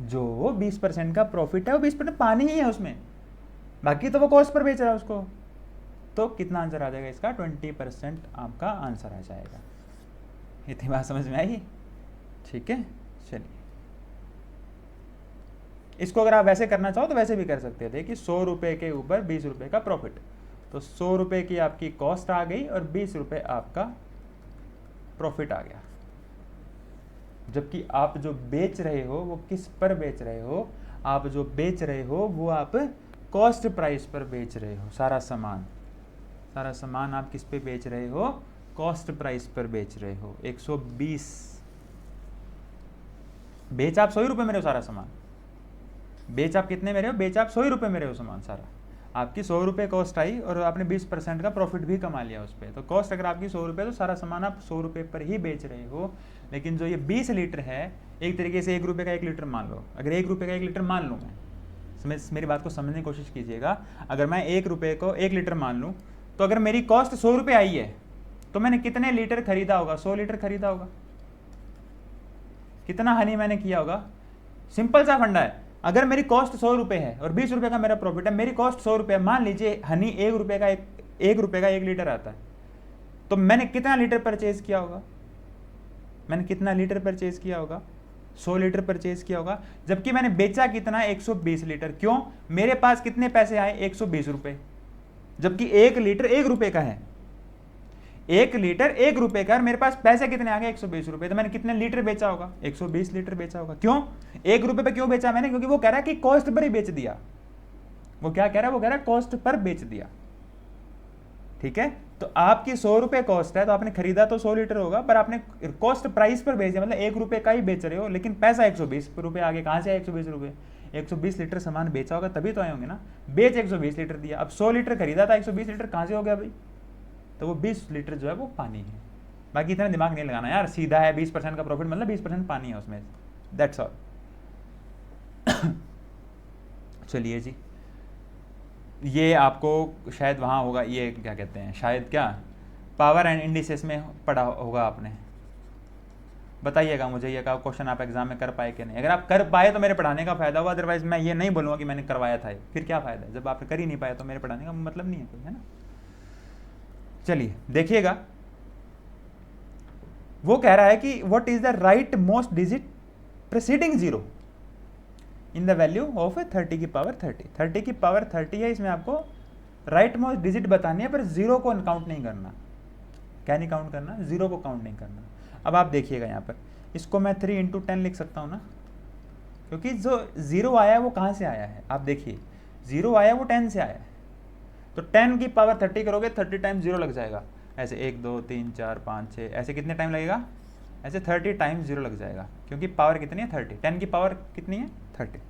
जो 20% का प्रॉफिट है वो 20% पानी ही है उसमें, बाकी तो वो कॉस्ट पर बेच रहा है उसको। तो कितना आंसर आ जाएगा इसका? 20% आपका आंसर आ जाएगा। इतनी बात समझ में आई? ठीक है, चलिए इसको अगर आप वैसे करना चाहो तो वैसे भी कर सकते थे कि 100 रुपये के ऊपर 20 रुपये का प्रॉफिट, तो 100 रुपये की आपकी कॉस्ट आ गई और 20 रुपये आपका प्रॉफिट आ गया। जबकि आप जो बेच रहे हो वो किस पर बेच रहे हो? आप जो बेच रहे हो वो आप कॉस्ट प्राइस पर बेच रहे हो। सारा सामान आप किस पे बेच रहे हो? कॉस्ट प्राइस पर बेच रहे हो। 120 बेच आप 100 रुपये में रहे हो, सारा सामान बेच आप कितने में रहे हो? बेच आप 100 रुपये में रहे हो सामान सारा। आपकी 100 रुपये कॉस्ट आई और आपने 20% का प्रॉफिट भी कमा लिया उस पर। तो कॉस्ट अगर आपकी 100 रुपये, तो सारा सामान आप 100 रुपये पर ही बेच रहे हो। लेकिन जो ये 20 लीटर है, एक तरीके से 1 रुपये का 1 लीटर मान लो। अगर 1 रुपये का 1 लीटर मान लूँ मैं, मेरी बात को समझने की कोशिश कीजिएगा। अगर मैं 1 रुपये को 1 लीटर मान लूँ, तो अगर मेरी कॉस्ट 100 रुपये आई है तो मैंने कितने लीटर खरीदा होगा? 100 लीटर खरीदा होगा। कितना हनी मैंने किया होगा? सिंपल सा फंडा है। अगर मेरी कॉस्ट 100 रुपये है और 20 रुपये का मेरा प्रॉफिट है, मेरी कॉस्ट 100 रुपये, मान लीजिए हनी 1 रुपये का 1 लीटर आता है, तो मैंने कितना लीटर परचेज किया होगा? मैंने कितना लीटर परचेज किया होगा? 100 लीटर परचेज किया होगा। जबकि मैंने बेचा कितना? 120 लीटर। क्यों? मेरे पास कितने पैसे आए? 120 रुपये। जबकि 1 लीटर 1 रुपये का है, 1 लीटर 1 रुपये का, मेरे पास पैसे कितने आ गए? 120 रुपये। तो मैंने कितने लीटर बेचा होगा? 120 लीटर बेचा होगा। क्यों? 1 रुपये पे क्यों बेचा मैंने? क्योंकि वो कह रहा है कि कॉस्ट पर ही बेच दिया। वो क्या कह रहा है? वो कह रहा है कॉस्ट पर बेच दिया। ठीक है, तो आपकी 100 रुपये कॉस्ट है, तो आपने खरीदा तो 100 लीटर होगा, पर आपने कॉस्ट प्राइस पर बेच दिया, मतलब 1 रुपये का ही बेच रहे हो, लेकिन पैसा 120 रुपये आगे। कहाँ से आए 120 रुपये? 120 लीटर सामान बेचा होगा तभी तो आए होंगे ना। बेच 120 लीटर दिया, अब 100 लीटर खरीदा था, 120 लीटर कहाँ से हो गया भाई? तो वो 20 लीटर जो है वो पानी है। बाकी इतना दिमाग नहीं लगाना यार, सीधा है 20% का प्रॉफिट मतलब 20% पानी है उसमें, दैट्स ऑल। चलिए जी, ये आपको शायद वहाँ होगा, ये क्या कहते हैं, शायद क्या पावर एंड इंडिसेस में पढ़ा होगा आपने। बताइएगा मुझे ये का क्वेश्चन आप एग्जाम में कर पाए कि नहीं। अगर आप कर पाए तो मेरे पढ़ाने का फायदा हुआ, अदरवाइज मैं ये नहीं बोलूँगा कि मैंने करवाया था। फिर क्या फ़ायदा है जब आप कर ही नहीं पाए, तो मेरे पढ़ाने का मतलब नहीं है कोई, है ना। चलिए देखिएगा, वो कह रहा है कि what is the right most digit presiding 0 in the value of 30 की पावर 30। 30 की पावर 30 है, इसमें आपको राइट मोस्ट डिजिट बतानी है, पर 0 को काउंट नहीं करना। क्या नहीं काउंट करना? 0 को काउंट नहीं करना। अब आप देखिएगा यहाँ पर, इसको मैं 3 × 10 लिख सकता हूँ ना, क्योंकि जो 0 आया है वो कहाँ से आया है? आप देखिए, 0 आया वो 10 से आया है। तो 10 की पावर 30 करोगे 30 टाइम्स 0 लग जाएगा, ऐसे 1 2 3 4 5 6, ऐसे कितने टाइम लगेगा, ऐसे 30 टाइम्स 0 लग जाएगा, क्योंकि पावर कितनी है 30, 10 की पावर कितनी है 30।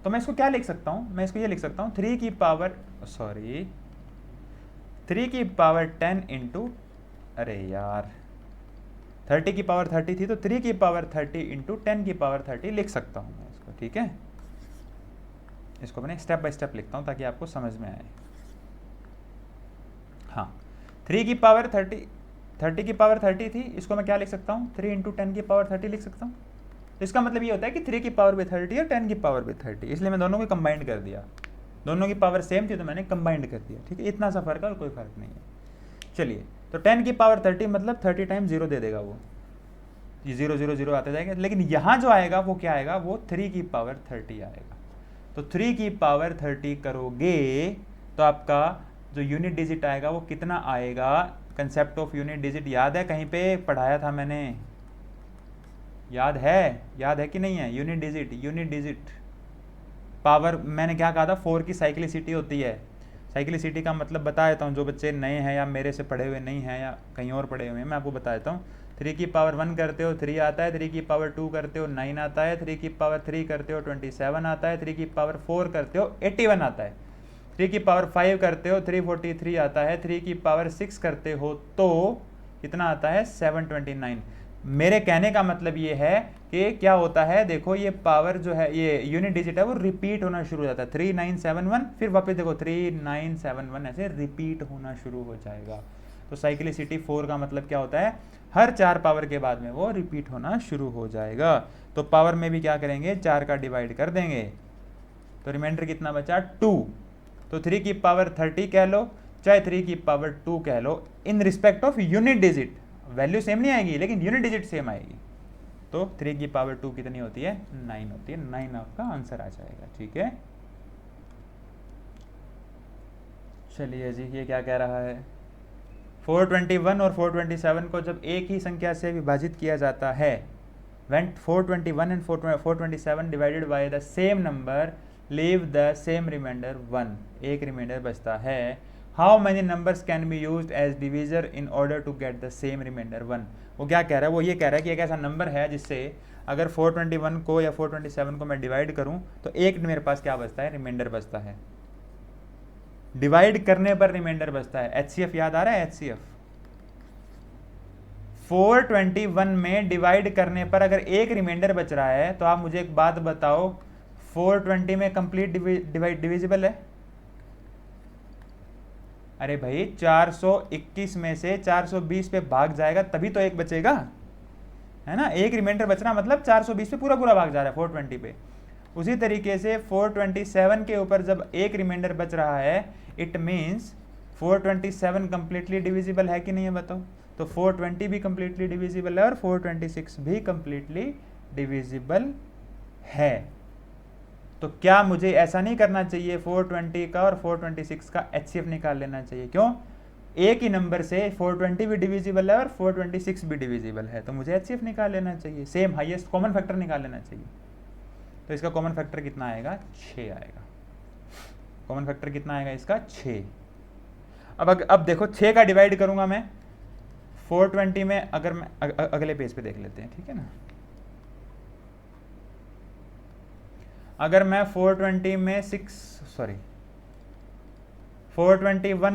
तो मैं इसको क्या लिख सकता हूँ, मैं इसको ये लिख सकता हूँ 3 की पावर 10 इंटू, अरे यार 30 की पावर 30 थी तो 3 की पावर 30 इंटू 10 की पावर 30 लिख सकता हूँ मैं इसको, ठीक है। इसको मैंने स्टेप बाय स्टेप लिखता हूँ ताकि आपको समझ में आए। हाँ 3 की पावर 30 की पावर 30 थी, इसको मैं क्या लिख सकता हूँ 3 इंटू 10 की पावर 30 लिख सकता हूँ। तो इसका मतलब ये होता है कि 3 की पावर भी 30 और 10 की पावर भी 30, इसलिए मैं दोनों को कंबाइंड कर दिया, दोनों की पावर सेम थी तो मैंने कंबाइंड कर दिया, ठीक है। इतना सा फर्क है और कोई फर्क नहीं है। चलिए तो 10 की पावर 30 मतलब 30 टाइम्स 0 दे देगा वो, ये 0 0 0 आता जाएगा, लेकिन यहाँ जो आएगा वो क्या आएगा, वो 3 की पावर 30 आएगा। तो 3 की पावर 30 करोगे तो आपका जो यूनिट डिजिट आएगा वो कितना आएगा, कंसेप्ट ऑफ यूनिट डिजिट याद है, कहीं पे पढ़ाया था मैंने, याद है कि नहीं है। यूनिट डिजिट पावर मैंने क्या कहा था, 4 की साइक्लिसिटी होती है। साइक्लिसिटी का मतलब बता देता हूँ, जो बच्चे नए हैं या मेरे से पढ़े हुए नहीं हैं या कहीं और पढ़े हुए हैं, मैं आपको बता देता हूँ। 3 की पावर 1 करते हो 3 आता है, 3 की पावर 2 करते हो 9 आता है, 3 की पावर 3 करते हो 27 आता है, 3 की पावर 4 करते हो 81 आता है, 3 की पावर 5 करते हो 343 आता है, 3 की पावर 6 करते हो तो कितना आता है 729। मेरे कहने का मतलब ये है कि क्या होता है, देखो ये पावर जो है, ये यूनिट डिजिट है वो रिपीट होना शुरू हो जाता है, 3971 फिर वापस देखो 3971 ऐसे रिपीट होना शुरू हो जाएगा। तो साइक्लिसिटी 4 का मतलब क्या होता है, हर 4 पावर के बाद में वो रिपीट होना शुरू हो जाएगा। तो पावर में भी क्या करेंगे, 4 का डिवाइड कर देंगे, तो रिमाइंडर कितना बचा 2। तो 3 की पावर 30 कह लो चाहे 3 की पावर 2 कह लो, in respect of unit digit value same नहीं आएगी लेकिन यूनिट डिजिट सेम आएगी। तो 3 की पावर 2 कितनी होती है, 9 होती है, 9 आपका आंसर आ जाएगा, ठीक है। चलिए जी, ये क्या कह रहा है, 421 और 427 को जब एक ही संख्या से विभाजित किया जाता है, when 421 and 427 divided by the same number leave the same remainder 1, एक रिमाइंडर बचता है। How many numbers can be used as divisor in order to get the same remainder 1? वो क्या कह रहा है, वो ये कह रहा है कि एक ऐसा नंबर है जिससे अगर 421 को या 427 को मैं डिवाइड करूं तो एक मेरे पास क्या बचता है, रिमाइंडर बचता है। डिवाइड करने पर रिमाइंडर बचता है। HCF याद आ रहा है, HCF 421 में डिवाइड करने पर अगर एक रिमाइंडर बच रहा है तो आप मुझे एक बात बताओ, 420 में कंप्लीट डिविजिबल है? अरे भाई 421 में से 420 पे भाग जाएगा तभी तो एक बचेगा, है ना। एक रिमाइंडर बचना मतलब 420 पे पूरा पूरा भाग जा रहा है 420 पे। उसी तरीके से 427 के ऊपर जब एक रिमाइंडर बच रहा है, इट मीन्स 427 कंप्लीटली डिविजिबल है कि नहीं है बताओ। तो 420 भी कंप्लीटली डिविजिबल है और 426 भी कंप्लीटली डिविजिबल है। तो क्या मुझे ऐसा नहीं करना चाहिए, 420 का और 426 का HCF निकाल लेना चाहिए? क्यों, एक ही नंबर से 420 भी डिविजिबल है और 426 भी डिविजिबल है, तो मुझे HCF निकाल लेना चाहिए, सेम हाईएस्ट कॉमन फैक्टर निकाल लेना चाहिए। तो इसका कॉमन फैक्टर कितना आएगा, 6 आएगा। कॉमन फैक्टर कितना आएगा इसका, 6। अब देखो 6 का डिवाइड करूंगा मैं 420 में, अगर मैं अगले पेज पे देख लेते हैं, ठीक है ना। अगर मैं 421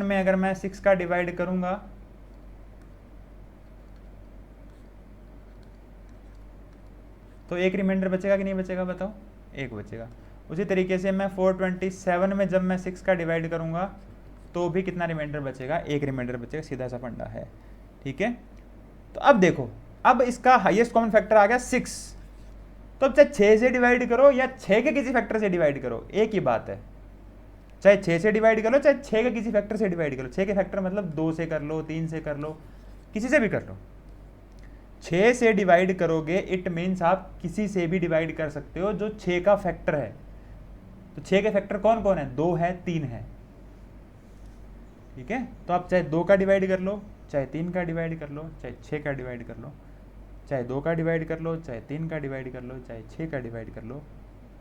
में अगर मैं 6 का डिवाइड करूंगा तो एक रिमाइंडर बचेगा कि नहीं बचेगा बताओ, एक बचेगा। उसी तरीके से मैं 427 में जब मैं 6 का डिवाइड करूंगा तो भी कितना रिमाइंडर बचेगा, एक रिमाइंडर बचेगा, सीधा सा फंडा है, ठीक है। तो अब देखो, अब इसका हाईएस्ट कॉमन फैक्टर आ गया 6, तो अब चाहे 6 से डिवाइड करो या 6 के किसी फैक्टर से डिवाइड करो, एक ही बात है। चाहे 6 से डिवाइड करो चाहे 6 के किसी फैक्टर से डिवाइड करो, 6 के फैक्टर मतलब 2 से कर लो, 3 से कर लो, किसी से भी कर लो। 6 से डिवाइड करोगे इट मीन्स आप किसी से भी डिवाइड कर सकते हो जो 6 का फैक्टर है। तो 6 के फैक्टर कौन कौन है, 2 है, 3 है, ठीक है। तो आप चाहे 2 का डिवाइड कर लो, चाहे 3 का डिवाइड कर लो, चाहे 6 का डिवाइड कर लो, चाहे 2 का डिवाइड कर लो, चाहे 3 का डिवाइड कर लो, चाहे 6 का डिवाइड कर लो।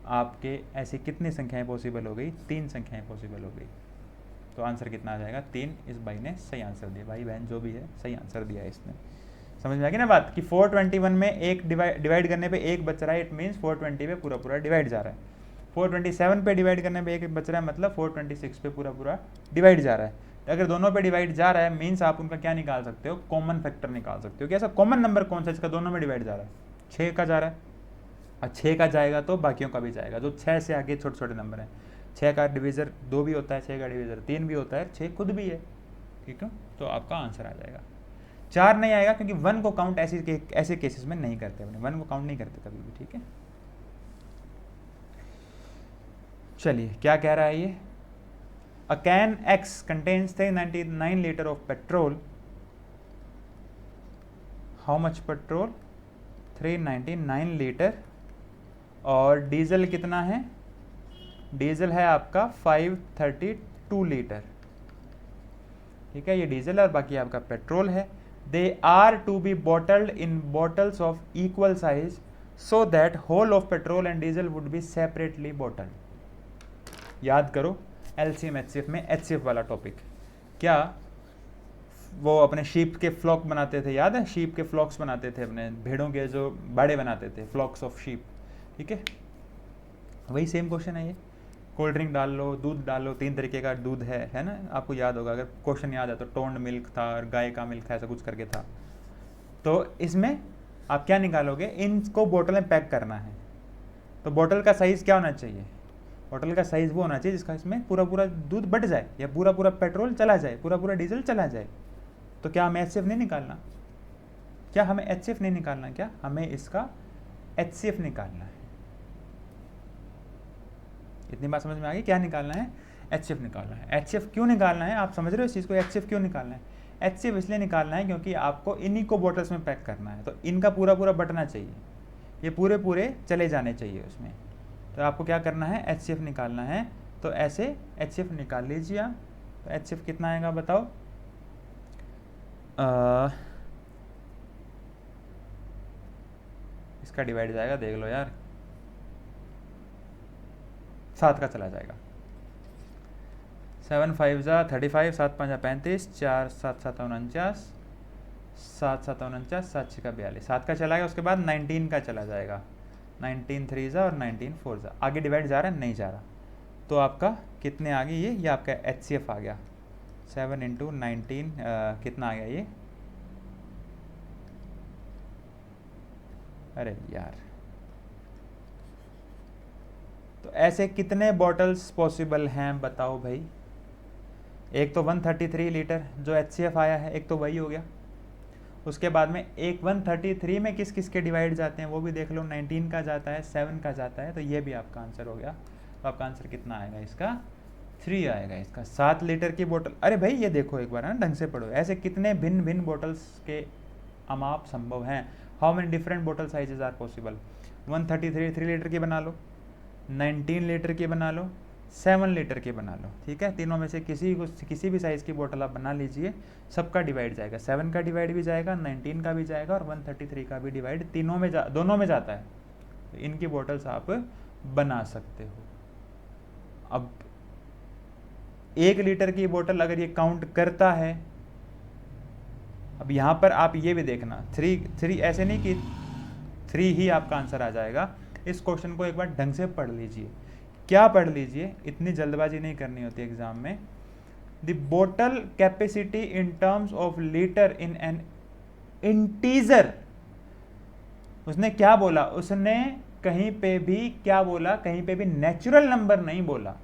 आपके ऐसी कितनी संख्याएं पॉसिबल हो गई, 3 संख्याएं पॉसिबल हो गई। तो आंसर कितना आ जाएगा 3। इस भाई ने सही आंसर दिया, भाई बहन जो भी है सही आंसर दिया है इसने। समझ में आ गई ना बात कि 421 में एक डिवाइड करने पे एक बच रहा है, इट मीन्स 420 पे पूरा पूरा डिवाइड जा रहा है। 427 पे डिवाइड करने पे एक बच रहा है, मतलब 426 पे पूरा पूरा डिवाइड जा रहा है। अगर दोनों पे डिवाइड जा रहा है मीन्स आप उनका क्या निकाल सकते हो, कॉमन फैक्टर निकाल सकते हो कि ऐसा कॉमन नंबर कौन सा इसका दोनों में डिवाइड जा रहा है। 6 का जा रहा है, और 6 का जाएगा तो बाकियों का भी जाएगा, जो 6 से आगे छोटे छोटे नंबर हैं। 6 का डिवीज़र 2 भी होता है, 6 का डिवीज़र 3 भी होता है, 6 खुद भी है, ठीक है। तो आपका आंसर आ जाएगा। 4 नहीं आएगा क्योंकि 1 को काउंट ऐसे केसेस में नहीं करते, अपने 1 को काउंट नहीं करते कभी भी, ठीक है। चलिए क्या कह रहा है ये, a can x contains 399 litre of petrol. How much petrol, 399 litre, और डीजल कितना है, डीजल है आपका 532 लीटर, ठीक है। ये डीजल है और बाकी आपका पेट्रोल है। They are to be bottled in bottles of equal size so that whole of petrol and diesel would be separately bottled. याद करो एलसीएम एचसीएफ में एचसीएफ वाला टॉपिक, क्या वो अपने शीप के फ्लॉक बनाते थे, याद है, शीप के फ्लॉक्स बनाते थे, अपने भेड़ों के जो बाड़े बनाते थे, फ्लॉक्स ऑफ शीप, ठीक है। वही सेम क्वेश्चन है ये, कोल्ड ड्रिंक डाल लो, दूध डाल लो, 3 तरीके का दूध है ना, आपको याद होगा, अगर क्वेश्चन याद है तो टोन्ड मिल्क था और गाय का मिल्क था, ऐसा कुछ करके था। तो इसमें आप क्या निकालोगे, इनको बोतल में पैक करना है, तो बोतल का साइज़ क्या होना चाहिए, बोतल का साइज़ वो होना चाहिए जिसका इसमें पूरा पूरा दूध बट जाए या पूरा पूरा पेट्रोल चला जाए, पूरा पूरा डीजल चला जाए। तो क्या हमें एचसीएफ नहीं निकालना, क्या हमें एचसीएफ नहीं निकालना, क्या हमें इसका एचसीएफ निकालना है। इतनी बात समझ में आ गई, क्या निकालना है, एचसीएफ निकालना है। एचसीएफ क्यों निकालना है, आप समझ रहे हो इस चीज़ को, एचसीएफ क्यों निकालना है। एचसीएफ इसलिए निकालना है क्योंकि आपको इन्हीं को बॉटल्स में पैक करना है, तो इनका पूरा पूरा बटना चाहिए, ये पूरे पूरे चले जाने चाहिए उसमें। तो आपको क्या करना है, एचसीएफ निकालना है। तो ऐसे एचसीएफ निकाल लीजिए आप। तो एचसीएफ कितना आएगा बताओ, इसका डिवाइड जाएगा, देख लो यार, 7 का चला जाएगा। 7 5 जा 35, 7 5 जा 35, 4 7 7 49, 7 7 49, 7 6 का 42, 7 का चला गया। उसके बाद 19 का चला जाएगा, 19 3 जा और 19 4 जा। आगे डिवाइड जा रहा है, नहीं जा रहा। तो आपका कितने आ गए, ये आपका एचसीएफ आ गया 7 × 19, कितना आ गया ये, अरे यार, तो ऐसे कितने बॉटल्स पॉसिबल हैं बताओ भाई। एक तो 133 लीटर जो एचसीएफ आया है, एक तो वही हो गया। उसके बाद में एक 133 में किस किस के डिवाइड जाते हैं वो भी देख लो, 19 का जाता है, 7 का जाता है, तो ये भी आपका आंसर हो गया। तो आपका आंसर कितना आएगा, इसका 3 आएगा, इसका 7 लीटर की बोतल। अरे भाई ये देखो एक बार, है ना, ढंग से पढ़ो। ऐसे कितने भिन्न भिन्न बोटल्स के अमाप संभव हैं, how many different bottle sizes are possible. 133 3 litre की बना लो, 19 लीटर की बना लो, 7 लीटर की बना लो, ठीक है। तीनों में से किसी भी साइज़ की बोतल आप बना लीजिए, सबका डिवाइड जाएगा, 7 का डिवाइड भी जाएगा, 19 का भी जाएगा और 133 का भी डिवाइड तीनों में दोनों में जाता है। तो इनकी बोतल्स आप बना सकते हो। अब 1 लीटर की बोतल अगर ये काउंट करता है, अब यहाँ पर आप ये भी देखना, 3 ऐसे नहीं कि 3 ही आपका आंसर आ जाएगा। इस क्वेश्चन को एक बार ढंग से पढ़ लीजिए। क्या पढ़ लीजिए, इतनी जल्दबाजी नहीं करनी होती एग्जाम में। The bottle capacity in terms of litre in an integer. उसने क्या बोला, उसने कहीं पे भी क्या बोला, कहीं पे भी नेचुरल नंबर नहीं बोला।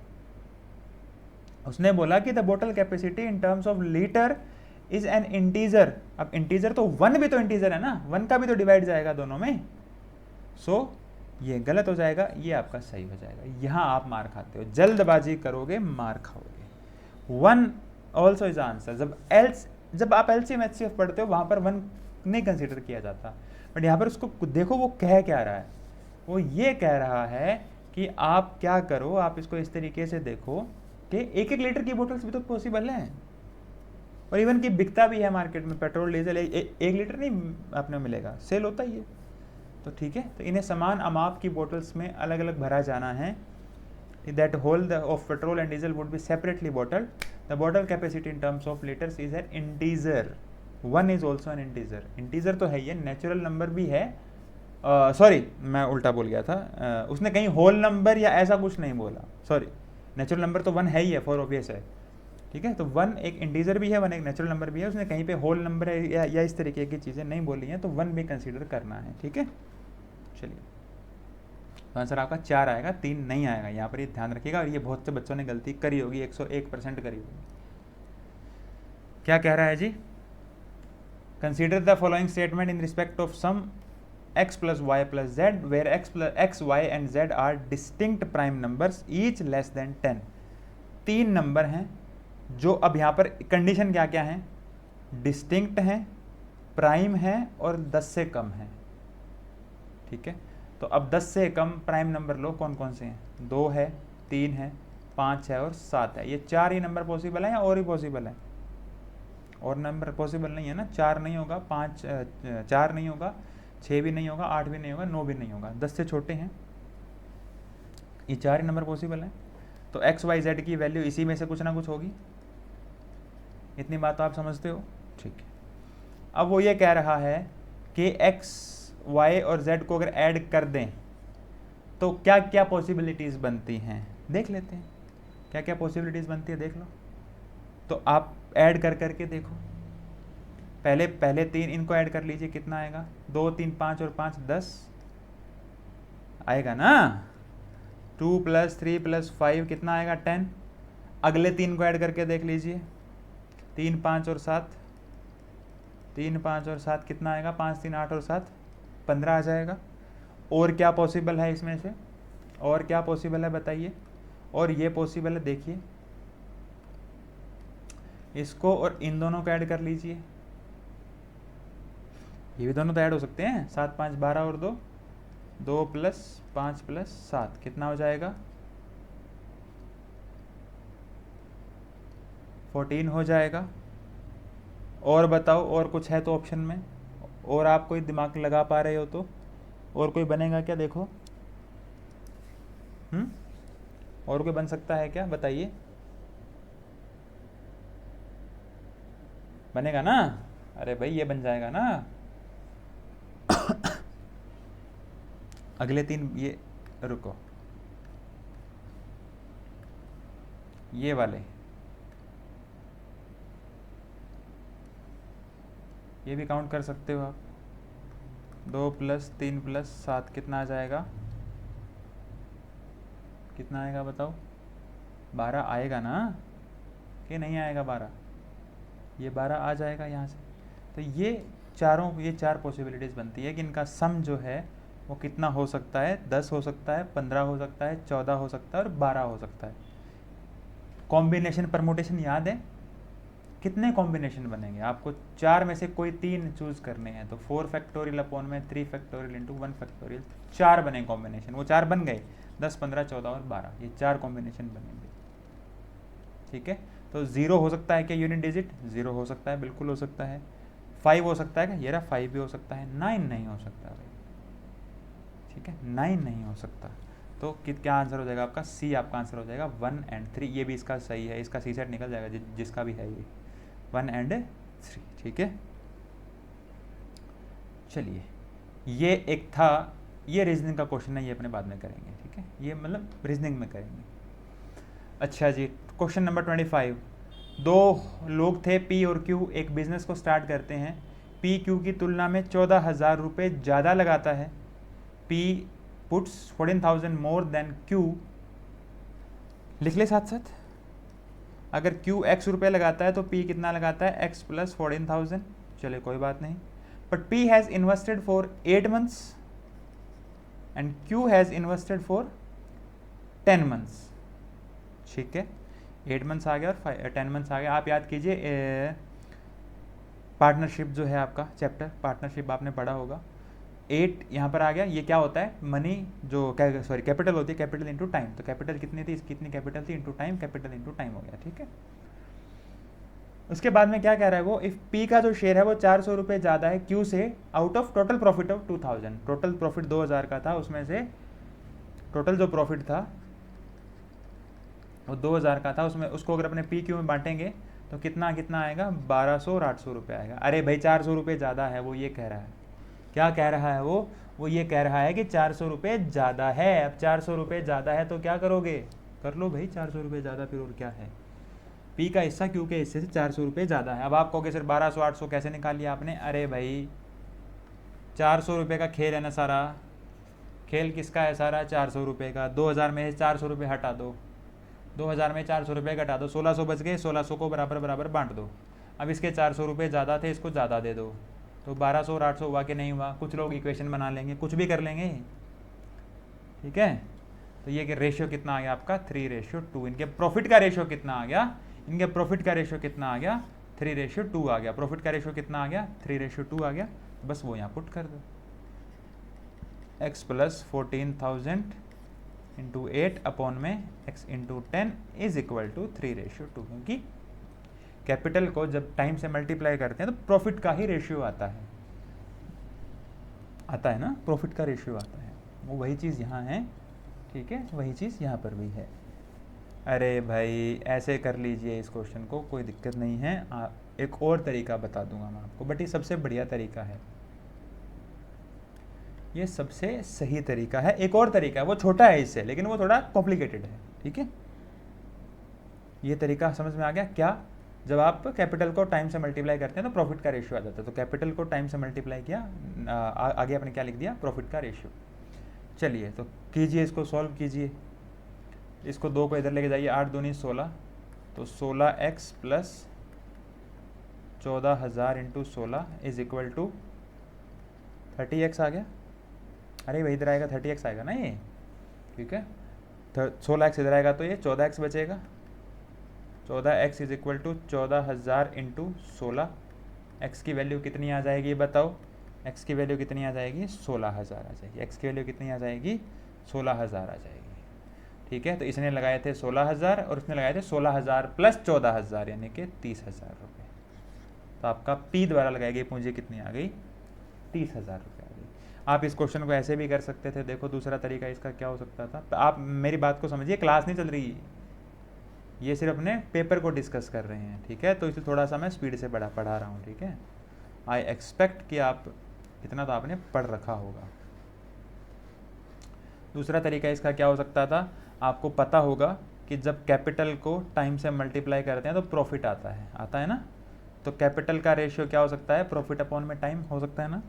उसने बोला कि the bottle capacity in terms of litre is an integer. अब इंटीजर तो 1 भी तो इंटीजर है ना, 1 का भी तो डिवाइड जाएगा दोनों में। सो ये गलत हो जाएगा, ये आपका सही हो जाएगा। यहाँ आप मार खाते हो, जल्दबाजी करोगे मार खाओगे। 1 ऑल्सो इज आंसर। जब आप एलसीएम एचसीएफ पढ़ते हो वहाँ पर 1 नहीं कंसिडर किया जाता, बट यहाँ पर उसको देखो वो कह क्या रहा है। वो ये कह रहा है कि आप क्या करो, आप इसको इस तरीके से देखो कि 1-1 लीटर की बोतल्स भी तो पॉसिबल हैं, और इवन की बिकता भी है मार्केट में। पेट्रोल डीजल 1 लीटर नहीं आपने मिलेगा, सेल होता ही है। तो ठीक है, तो इन्हें समान अमाप की बोतल्स में अलग अलग भरा जाना है। That whole of petrol and diesel would be separately bottled. The bottle capacity in terms of litres is an integer, 1 is also an integer. Integer तो है, ये नेचुरल नंबर भी है, सॉरी मैं उल्टा बोल गया था, उसने कहीं होल नंबर या ऐसा कुछ नहीं बोला, सॉरी, नेचुरल नंबर तो 1 है ही है, फॉर ऑब्वियस है, ठीक है। तो 1 एक इंटीजर भी है, 1 एक नेचुरल नंबर भी है, उसने कहीं पे होल नंबर है या इस तरीके की चीज़ें नहीं बोली हैं, तो 1 भी कंसीडर करना है, ठीक है। चलिए, तो आंसर आपका 4 आएगा, 3 नहीं आएगा, यहाँ पर ये ध्यान रखिएगा। और ये बहुत से बच्चों ने गलती करी होगी, 101% करी होगी। क्या कह रहा है जी, consider the following statement in respect of sum x plus y plus z where x, y and z are distinct prime numbers each less than 10। 3 number हैं जो, अब यहाँ पर कंडीशन क्या क्या है, डिस्टिंक्ट हैं, प्राइम है और 10 से कम है, ठीक है। तो अब 10 से कम प्राइम नंबर लो, कौन कौन से हैं, 2 है, 3 है, 5 है और 7 है। ये 4 ही नंबर पॉसिबल है या और ही पॉसिबल है, और नंबर पॉसिबल नहीं है ना, 4 नहीं होगा, 4 नहीं होगा, 6 भी नहीं होगा, 8 भी नहीं होगा, 9 भी नहीं होगा, 10 से छोटे हैं, ये 4 ही नंबर पॉसिबल है। तो x, y, z की वैल्यू इसी में से कुछ ना कुछ होगी, इतनी बात तो आप समझते हो, ठीक है। अब वो ये कह रहा है कि x, y और z को अगर ऐड कर दें तो क्या क्या पॉसिबिलिटीज़ बनती हैं, देख लेते हैं क्या क्या पॉसिबिलिटीज़ बनती है, देख लो। तो आप ऐड कर करके देखो, पहले 3 इनको ऐड कर लीजिए, कितना आएगा, 2, 3, 5 और 5 10 आएगा ना, 2 + 3 + 5 कितना आएगा, 10। अगले 3 को ऐड करके देख लीजिए, 3, 5 और 7, 3, 5 और 7 कितना आएगा, 5, 3, 8 और 7 15 आ जाएगा। और क्या पॉसिबल है इसमें से, और क्या पॉसिबल है बताइए, और ये पॉसिबल है, देखिए इसको और इन दोनों को ऐड कर लीजिए, ये भी दोनों तो ऐड हो सकते हैं, 7, 5, 12 और 2, 2 + 5 + 7 कितना हो जाएगा, 14 हो जाएगा। और बताओ, और कुछ है तो ऑप्शन में, और आप कोई दिमाग लगा पा रहे हो तो, और कोई बनेगा क्या, देखो, और कोई बन सकता है क्या, बताइए, बनेगा ना, अरे भाई ये बन जाएगा ना। अगले 3 ये, रुको, ये वाले, ये भी काउंट कर सकते हो आप, 2 + 3 + 7 कितना आ जाएगा, कितना आएगा बताओ, 12 आएगा ना, कि नहीं आएगा 12, ये 12 आ जाएगा यहाँ से। तो ये 4 पॉसिबिलिटीज़ बनती है कि इनका सम जो है वो कितना हो सकता है, 10 हो सकता है, 15 हो सकता है, 14 हो सकता है और 12 हो सकता है। कॉम्बिनेशन परमुटेशन याद है, कितने कॉम्बिनेशन बनेंगे, आपको 4 में से कोई 3 चूज़ करने हैं, तो 4 फैक्टोरियल अपॉन में 3 फैक्टोरियल इंटू 1 फैक्टोरियल, 4 बने कॉम्बिनेशन, वो 4 बन गए, 10, 15, 14 और 12, ये 4 कॉम्बिनेशन बनेंगे, ठीक है। तो 0 हो सकता है क्या यूनिट डिजिट, 0 हो सकता है, बिल्कुल हो सकता है। 5 हो सकता है क्या, ये रहा 5 भी हो सकता है। 9 नहीं हो सकता भाई, ठीक है, 9 नहीं हो सकता। तो क्या आंसर हो जाएगा आपका, सी आपका आंसर हो जाएगा, 1 और 3, ये भी इसका सही है, इसका सी सेट निकल जाएगा जिसका भी है ये 1 और 3, ठीक है। चलिए, ये एक था, ये रीजनिंग का क्वेश्चन है, ये अपने बाद में करेंगे, ठीक है, ये मतलब रीजनिंग में करेंगे। अच्छा जी, क्वेश्चन नंबर 25, 2 लोग थे P और Q, एक बिजनेस को स्टार्ट करते हैं। P Q की तुलना में 14,000 रुपये ज़्यादा लगाता है। P puts 14,000 more than Q, लिख ले साथ साथ, अगर Q X रुपये लगाता है तो P कितना लगाता है, X + 14,000, चले कोई बात नहीं। But P has invested for 8 months and Q has invested for 10 months, ठीक है, 8 मंथ्स आ गया और 10 मंथ्स आ गया। आप याद कीजिए, पार्टनरशिप जो है आपका चैप्टर, पार्टनरशिप आपने पढ़ा होगा, 8 यहाँ पर आ गया। ये क्या होता है, मनी जो कैपिटल होती है, कैपिटल इंटू टाइम, तो कैपिटल कितनी थी, कितनी कैपिटल थी into time, capital into time हो गया, ठीक है। उसके बाद में क्या कह रहा है वो, इफ P का जो शेयर है वो 400 रुपये ज़्यादा है Q से, out of total profit of 2000, total profit 2000 का था, उसमें से टोटल जो प्रॉफिट था वो 2000 का था, उसमें उसको अगर अपने पी क्यू में बांटेंगे तो कितना कितना आएगा, 1200 और 800 रुपये आएगा। अरे भाई 400 रुपये ज़्यादा है, वो ये कह रहा है। क्या कह रहा है वो ये कह रहा है कि 400 रुपये ज़्यादा है। अब 400 रुपये ज़्यादा है तो क्या करोगे, कर लो भाई 400 रुपये ज़्यादा, फिर और क्या है। पी का हिस्सा क्यू के हिस्से से 400 रुपये ज़्यादा है। अब आप कहोगे सर 1200 800 कैसे निकाल लिया आपने। अरे भाई 400 रुपये का खेल है ना सारा, खेल किसका है सारा, 400 रुपये का। 2000 में 400 रुपये हटा दो, 2000 में 400 रुपये घटा दो, 1600 बच गए, 1600 को बराबर बराबर बांट दो। अब इसके 400 रुपये ज़्यादा थे, इसको ज़्यादा दे दो, तो 1200 और 800 हुआ कि नहीं हुआ। कुछ लोग इक्वेशन बना लेंगे, कुछ भी कर लेंगे, ठीक है। तो ये कि रेशियो कितना आ गया आपका 3:2। इनके प्रॉफिट का रेशियो कितना आ गया, इनके प्रॉफिट का रेशियो कितना आ गया 3:2 आ गया। प्रॉफिट का रेशियो कितना आ गया 3:2 आ गया। बस वो यहाँ पुट कर दो, x + 14,000 × 8 अपॉन में x × 10 इज इक्वल टू 3:2। क्योंकि कैपिटल को जब टाइम से मल्टीप्लाई करते हैं तो प्रॉफिट का ही रेशियो आता है ना, प्रॉफिट का रेशियो आता है। वो वही चीज़ यहाँ है, ठीक है, वही चीज़ यहाँ पर भी है। अरे भाई ऐसे कर लीजिए इस क्वेश्चन को, कोई दिक्कत नहीं है। एक और तरीका बता दूंगा मैं आपको, बट ये सबसे बढ़िया तरीका है, ये सबसे सही तरीका है। एक और तरीका है, वो छोटा है इससे, लेकिन वो थोड़ा कॉम्प्लिकेटेड है, ठीक है। ये तरीका समझ में आ गया क्या, जब आप कैपिटल को टाइम से मल्टीप्लाई करते हैं तो प्रॉफिट का रेशियो आ जाता है। तो कैपिटल को टाइम से मल्टीप्लाई किया, आगे आपने क्या लिख दिया, प्रॉफिट का रेशियो। चलिए तो कीजिए, इसको सॉल्व कीजिए। इसको 2 को इधर लेके जाइए, 8 दूनी 16, तो 16x + 14,000 × 16 is equal to 30x आ गया। अरे भाई इधर आएगा 30x आएगा ना ये, ठीक है। 16x इधर आएगा तो ये 14x बचेगा। 14x is equal to 14,000 × 16। x की वैल्यू कितनी आ जाएगी बताओ, x की वैल्यू कितनी आ जाएगी 16,000 आ जाएगी। x की वैल्यू कितनी आ जाएगी 16,000 आ जाएगी, ठीक है। तो इसने लगाए थे 16,000 और उसने लगाए थे 16,000 + 14,000 यानी कि 30,000 रुपये। तो आपका P द्वारा लगाई गई पूंजी कितनी आ गई 30,000 रुपये आ गई। आप इस क्वेश्चन को ऐसे भी कर सकते थे। देखो दूसरा तरीका इसका क्या हो सकता था, आप मेरी बात को समझिए, क्लास नहीं चल रही, ये सिर्फ अपने पेपर को डिस्कस कर रहे हैं, ठीक है। तो इसे थोड़ा सा मैं स्पीड से पढ़ा रहा हूँ, ठीक है। आई एक्सपेक्ट कि आप इतना तो आपने पढ़ रखा होगा। दूसरा तरीका इसका क्या हो सकता था, आपको पता होगा कि जब कैपिटल को टाइम से मल्टीप्लाई करते हैं तो प्रॉफिट आता है ना। तो कैपिटल का रेशियो क्या हो सकता है, प्रॉफिट अपॉन में टाइम हो सकता है ना,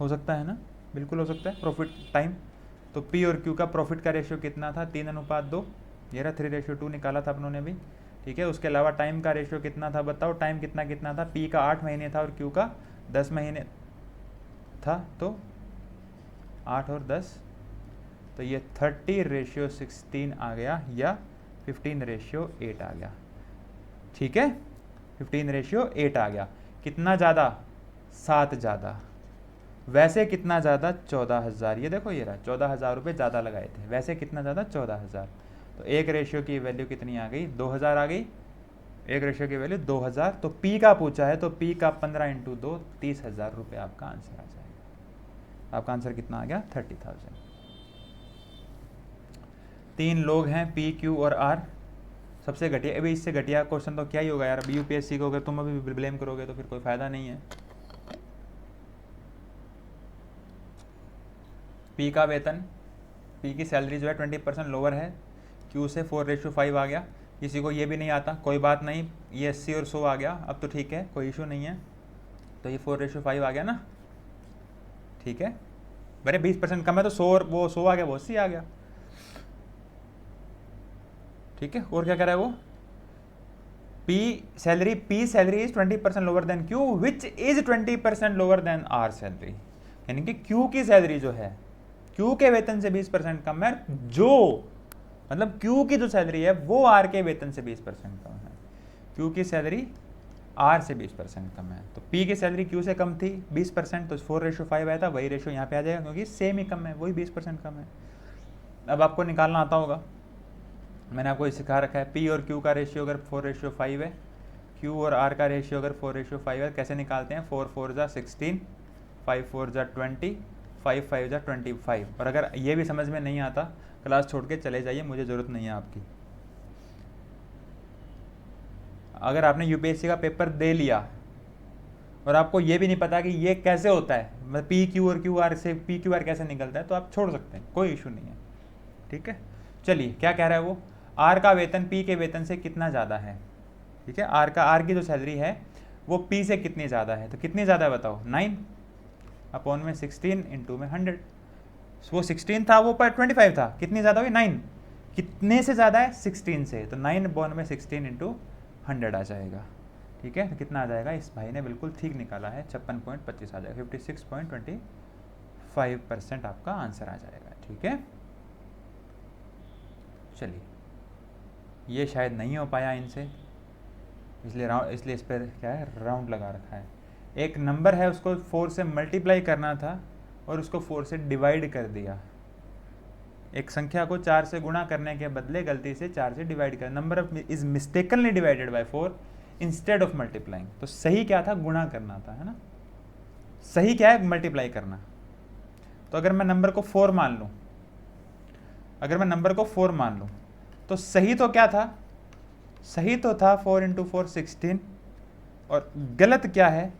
हो सकता है ना, बिल्कुल हो सकता है, प्रॉफिट टाइम। तो पी और क्यू का प्रॉफिट का रेशियो कितना था 3:2, ये रहा 3:2 निकाला था अपनों ने भी, ठीक है। उसके अलावा टाइम का रेशियो कितना था बताओ, टाइम कितना था, पी का 8 महीने था और क्यू का 10 महीने था, तो 8 और 10, तो ये 30:16 आ गया या 15:8 आ गया, ठीक है। 15:8 आ गया। कितना ज़्यादा 7 ज़्यादा, वैसे कितना ज़्यादा 14,000। ये देखो ये रहा 14,000 रुपये ज़्यादा लगाए थे, वैसे कितना ज़्यादा 14,000। तो एक रेशियो की वैल्यू कितनी आ गई 2,000 आ गई, एक रेशियो की वैल्यू 2,000। तो पी का पूछा है तो पी का 15 × 2 30,000 रुपये आपका आंसर आ जाएगा। आपका आंसर कितना आ गया 30,000। 3 लोग हैं पी क्यू और आर। सबसे घटिया, अभी इससे घटिया क्वेश्चन तो क्या ही होगा यार। अभी यूपीएससी को अगर तुम अभी ब्लेम करोगे तो फिर कोई फायदा नहीं है। पी का वेतन, पी की सैलरी जो है 20% लोअर है, क्यू से 4:5 आ गया। किसी को ये भी नहीं आता, कोई बात नहीं, ये 80 और 100 आ गया, अब तो ठीक है, कोई इशू नहीं है। तो ये 4:5 आ गया ना, ठीक है। अरे 20% कम है तो 100 और वो 100 आ गया, वो 80 आ गया, ठीक है। और क्या कह रहा है वो, P salary is 20% lower than Q which is 20% lower than R salary. यानी कि क्यू की सैलरी जो है, क्यू के वेतन से 20% कम है, जो मतलब क्यू की जो सैलरी है वो आर के वेतन से 20% कम है। क्यू की सैलरी आर से 20% कम है। तो पी की सैलरी क्यू से कम थी 20%, तो 4:5 आया था, वही रेशियो यहाँ पे आ जाएगा क्योंकि सेम ही कम है, वही 20% कम है। अब आपको निकालना आता होगा, मैंने आपको सिखा रखा है। पी और क्यू का रेशियो अगर 4:5 है, क्यू और आर का रेशियो अगर 4:5 है, कैसे निकालते हैं, 4 4 जा 16, 5 4 जा 20, 5 5 जा 25। और अगर ये भी समझ में नहीं आता, क्लास छोड़ के चले जाइए, मुझे ज़रूरत नहीं है आपकी। अगर आपने यूपीएससी का पेपर दे लिया और आपको ये भी नहीं पता कि ये कैसे होता है, मतलब पी क्यू और क्यू आर से पी क्यू आर कैसे निकलता है, तो आप छोड़ सकते हैं, कोई इशू नहीं है। ठीक है, चलिए क्या कह रहा है वो, आर का वेतन पी के वेतन से कितना ज़्यादा है। ठीक है, आर की जो सैलरी है वो पी से कितनी ज़्यादा है, तो कितनी ज़्यादा है बताओ, 9 अपॉन में 16 इंटू में 100। वो 16 था, वो पर 25 था, कितनी ज़्यादा हुई 9, कितने से ज़्यादा है 16 से, तो 9 अपॉन में 16 इंटू 100 आ जाएगा। ठीक है, तो कितना आ जाएगा, इस भाई ने बिल्कुल ठीक निकाला है, 56.25 आ जाएगा, 56.25% आपका आंसर आ जाएगा। ठीक है, चलिए ये शायद नहीं हो पाया इनसे, इसलिए इस पर क्या है, राउंड लगा रखा है। एक नंबर है उसको 4 से मल्टीप्लाई करना था और उसको 4 से डिवाइड कर दिया। एक संख्या को 4 से गुणा करने के बदले गलती से 4 से डिवाइड कर, number is mistakenly divided by 4 instead of multiplying. तो सही क्या था, गुणा करना था, है ना। सही क्या है, मल्टीप्लाई करना। तो अगर मैं नंबर को 4 मान लूं, अगर मैं नंबर को 4 मान लूं, तो सही तो क्या था, सही तो था 4 इंटू 4 16, और गलत क्या है,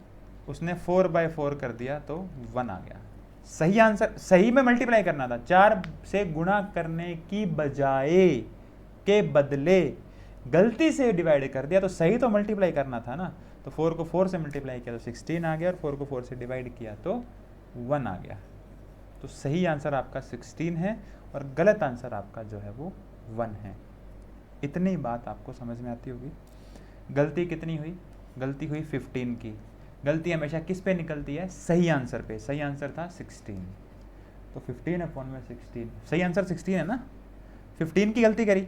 उसने 4/4 कर दिया तो 1 आ गया। सही आंसर, सही में मल्टीप्लाई करना था, 4 से गुणा करने की बजाय के बदले गलती से डिवाइड कर दिया, तो सही तो मल्टीप्लाई करना था ना। तो 4 को 4 से मल्टीप्लाई किया तो 16 आ गया, और 4 को 4 से डिवाइड किया तो 1 आ गया। तो सही आंसर आपका 16 है और गलत आंसर आपका जो है वो 1 है। इतनी बात आपको समझ में आती होगी। गलती कितनी हुई, गलती हुई 15 की। गलती हमेशा किस पे निकलती है, सही आंसर पे। सही आंसर था 16, तो 15 अपॉन में 16, सही आंसर 16 है ना। 15 की गलती करी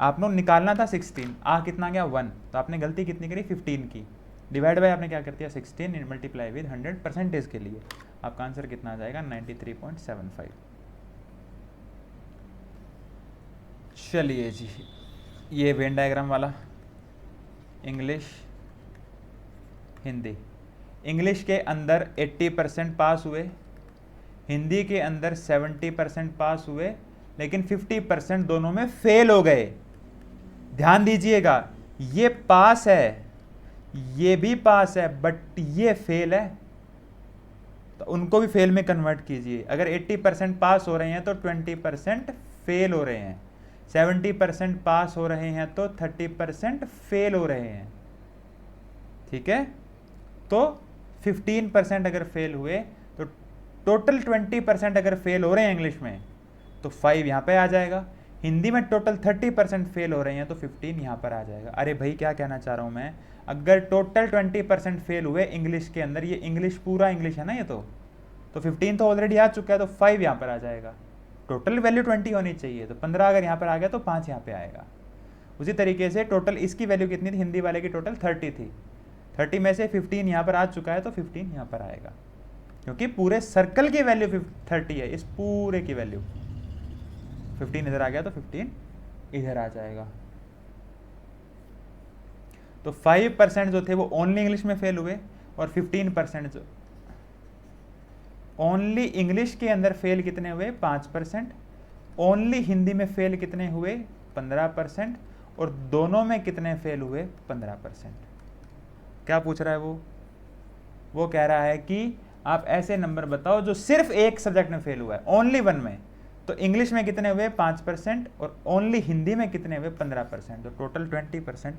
आपने, निकालना था 16, कितना गया 1, तो आपने गलती कितनी करी 15 की, डिवाइड बाय आपने क्या कर दिया 16 मल्टीप्लाई विद 100 परसेंटेज के लिए। आपका आंसर कितना आ जाएगा 93.75। चलिए जी, ये वेन डायग्राम वाला। इंग्लिश हिंदी, इंग्लिश के अंदर 80% पास हुए, हिंदी के अंदर 70% पास हुए, लेकिन 50% दोनों में फेल हो गए। ध्यान दीजिएगा, ये पास है, ये भी पास है, बट ये फेल है, तो उनको भी फेल में कन्वर्ट कीजिए। अगर 80% पास हो रहे हैं तो 20% फेल हो रहे हैं, 70% पास हो रहे हैं तो 30% फेल हो रहे हैं। ठीक है, तो 15% अगर फेल हुए तो टोटल 20% अगर फेल हो रहे हैं इंग्लिश में तो 5 यहाँ पे आ जाएगा। हिंदी में टोटल 30% फेल हो रहे हैं तो 15 यहाँ पर आ जाएगा। अरे भाई क्या कहना चाह रहा हूँ मैं, अगर टोटल 20% फेल हुए इंग्लिश के अंदर, ये इंग्लिश पूरा इंग्लिश है ना ये, तो 15 तो ऑलरेडी आ चुका है, तो 5 यहाँ पर आ जाएगा। टोटल वैल्यू 20 होनी चाहिए, तो 15 अगर यहाँ पर आ गया तो 5 यहाँ पे आएगा। उसी तरीके से टोटल इसकी वैल्यू कितनी थी, हिंदी वाले की टोटल 30 थी, 30 में से 15 यहाँ पर आ चुका है तो 15 यहाँ पर आएगा, क्योंकि पूरे सर्कल की वैल्यू 30 है, इस पूरे की वैल्यू 15 इधर आ गया तो 15 इधर आ जाएगा। तो 5% जो थे वो ओनली इंग्लिश में फेल हुए, और 15% जो ओनली इंग्लिश के अंदर फेल कितने हुए 5%, ओनली हिंदी में फेल कितने हुए 15%, और दोनों में कितने फेल हुए 15%। क्या पूछ रहा है वो कह रहा है कि आप ऐसे नंबर बताओ जो सिर्फ एक सब्जेक्ट में फेल हुआ है, ओनली वन में। तो इंग्लिश में कितने हुए 5%, और ओनली हिंदी में कितने हुए 15%, तो टोटल 20%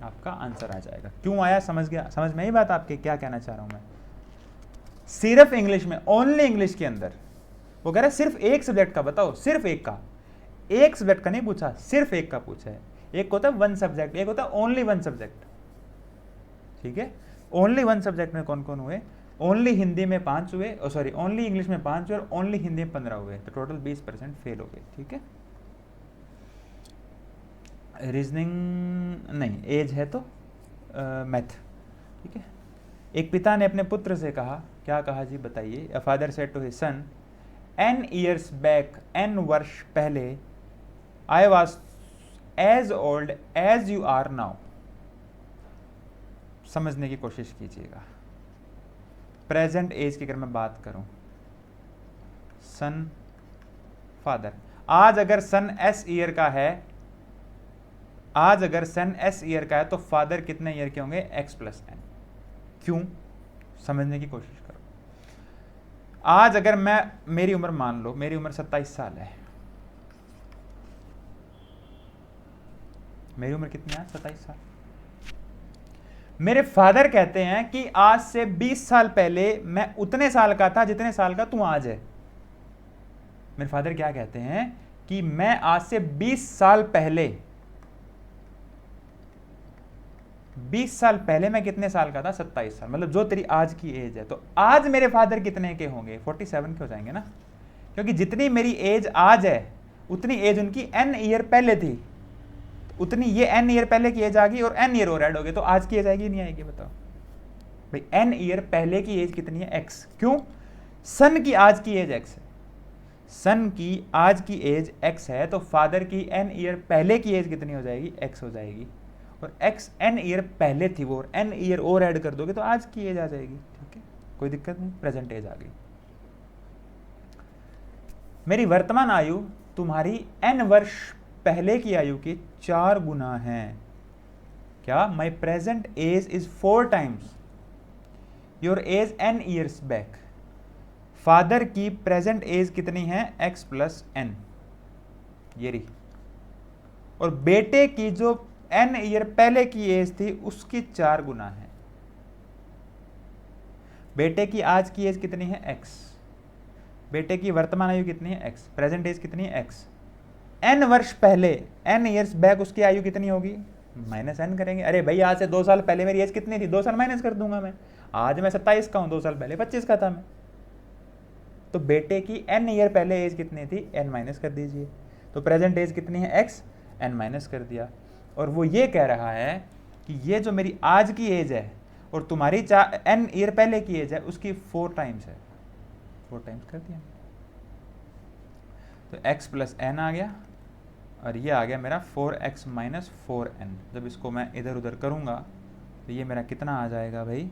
आपका आंसर आ जाएगा। क्यों आया, समझ गया, समझ में ही बात आपके क्या कहना चाह रहा हूं मैं। सिर्फ इंग्लिश में, ओनली इंग्लिश के अंदर, वो कह रहा है सिर्फ एक सब्जेक्ट का बताओ, सिर्फ एक का, एक सब्जेक्ट का नहीं पूछा, सिर्फ एक का पूछा है। एक होता है वन सब्जेक्ट, एक होता है ओनली वन सब्जेक्ट। ठीक है, ओनली वन सब्जेक्ट में कौन कौन हुए, ओनली हिंदी में 5 हुए, सॉरी ओनली इंग्लिश में 5 हुए, और ओनली हिंदी में 15 हुए, तो टोटल 20% फेल हो गए। ठीक है, रीजनिंग नहीं, एज है तो मैथ। ठीक है, एक पिता ने अपने पुत्र से कहा, क्या कहा जी बताइए। A father said to his son, N years back, N वर्ष पहले, I was as old as you are now। समझने की कोशिश कीजिएगा। प्रेजेंट एज की अगर मैं बात करूं, सन फादर, आज अगर सन S ईयर का है आज अगर सन s ईयर का है तो फादर कितने ईयर के होंगे, x प्लस n। क्यों, समझने की कोशिश करो। आज अगर मेरी उम्र मान लो, मेरी उम्र 27 साल है। मेरी उम्र कितनी है, 27 साल। मेरे फादर कहते हैं कि आज से 20 साल पहले मैं उतने साल का था जितने साल का तू आज है। मेरे फादर क्या कहते हैं कि मैं आज से 20 साल पहले, 20 साल पहले मैं कितने साल का था, 27 साल, मतलब जो तेरी आज की एज है। तो आज मेरे फादर कितने के होंगे, 47 के हो जाएंगे ना, क्योंकि जितनी मेरी एज आज है उतनी एज उनकी n ईयर पहले थी। उतनी ये n ईयर पहले की एज आ गई और n ईयर और ऐड हो गए, तो आज की एज आएगी नहीं आएगी, बताओ भाई। n ईयर पहले की एज कितनी है, x। क्यों, सन की आज की एज x है। सन की आज की एज x है, तो फादर की n ईयर पहले की एज कितनी हो जाएगी, x हो जाएगी। और x n ईयर पहले थी वो, और n ईयर और ऐड कर दोगे तो आज की एज आ जाएगी। ठीक है, कोई दिक्कत नहीं, प्रेजेंट एज आ गई। मेरी वर्तमान आयु तुम्हारी n वर्ष पहले की आयु के 4 गुना है। क्या, my present age is 4 times your age n years back. Father की प्रेजेंट एज कितनी है, x प्लस n, ये रही। और बेटे की जो n ईयर पहले की एज थी उसकी 4 गुना है। बेटे की आज की एज कितनी है, x। बेटे की वर्तमान आयु कितनी है, x। प्रेजेंट एज कितनी है, x। n वर्ष पहले, n ईयर्स बैक उसकी आयु कितनी होगी, माइनस n करेंगे। अरे भाई, आज से 2 साल पहले मेरी एज कितनी थी, 2 साल माइनस कर दूंगा मैं। आज मैं 27 का हूं, 2 साल पहले 25 का था मैं। तो बेटे की n ईयर पहले एज कितनी थी, n माइनस कर दीजिए। तो प्रेजेंट एज कितनी है, x, n माइनस कर दिया। और वो ये कह रहा है कि ये जो मेरी आज की एज है और तुम्हारी n ईयर पहले की एज है उसकी 4 टाइम्स है। 4 टाइम्स कर दिया। तो x प्लस n आ गया और ये आ गया मेरा 4x माइनस 4n। जब इसको मैं इधर उधर करूंगा तो ये मेरा कितना आ जाएगा भाई,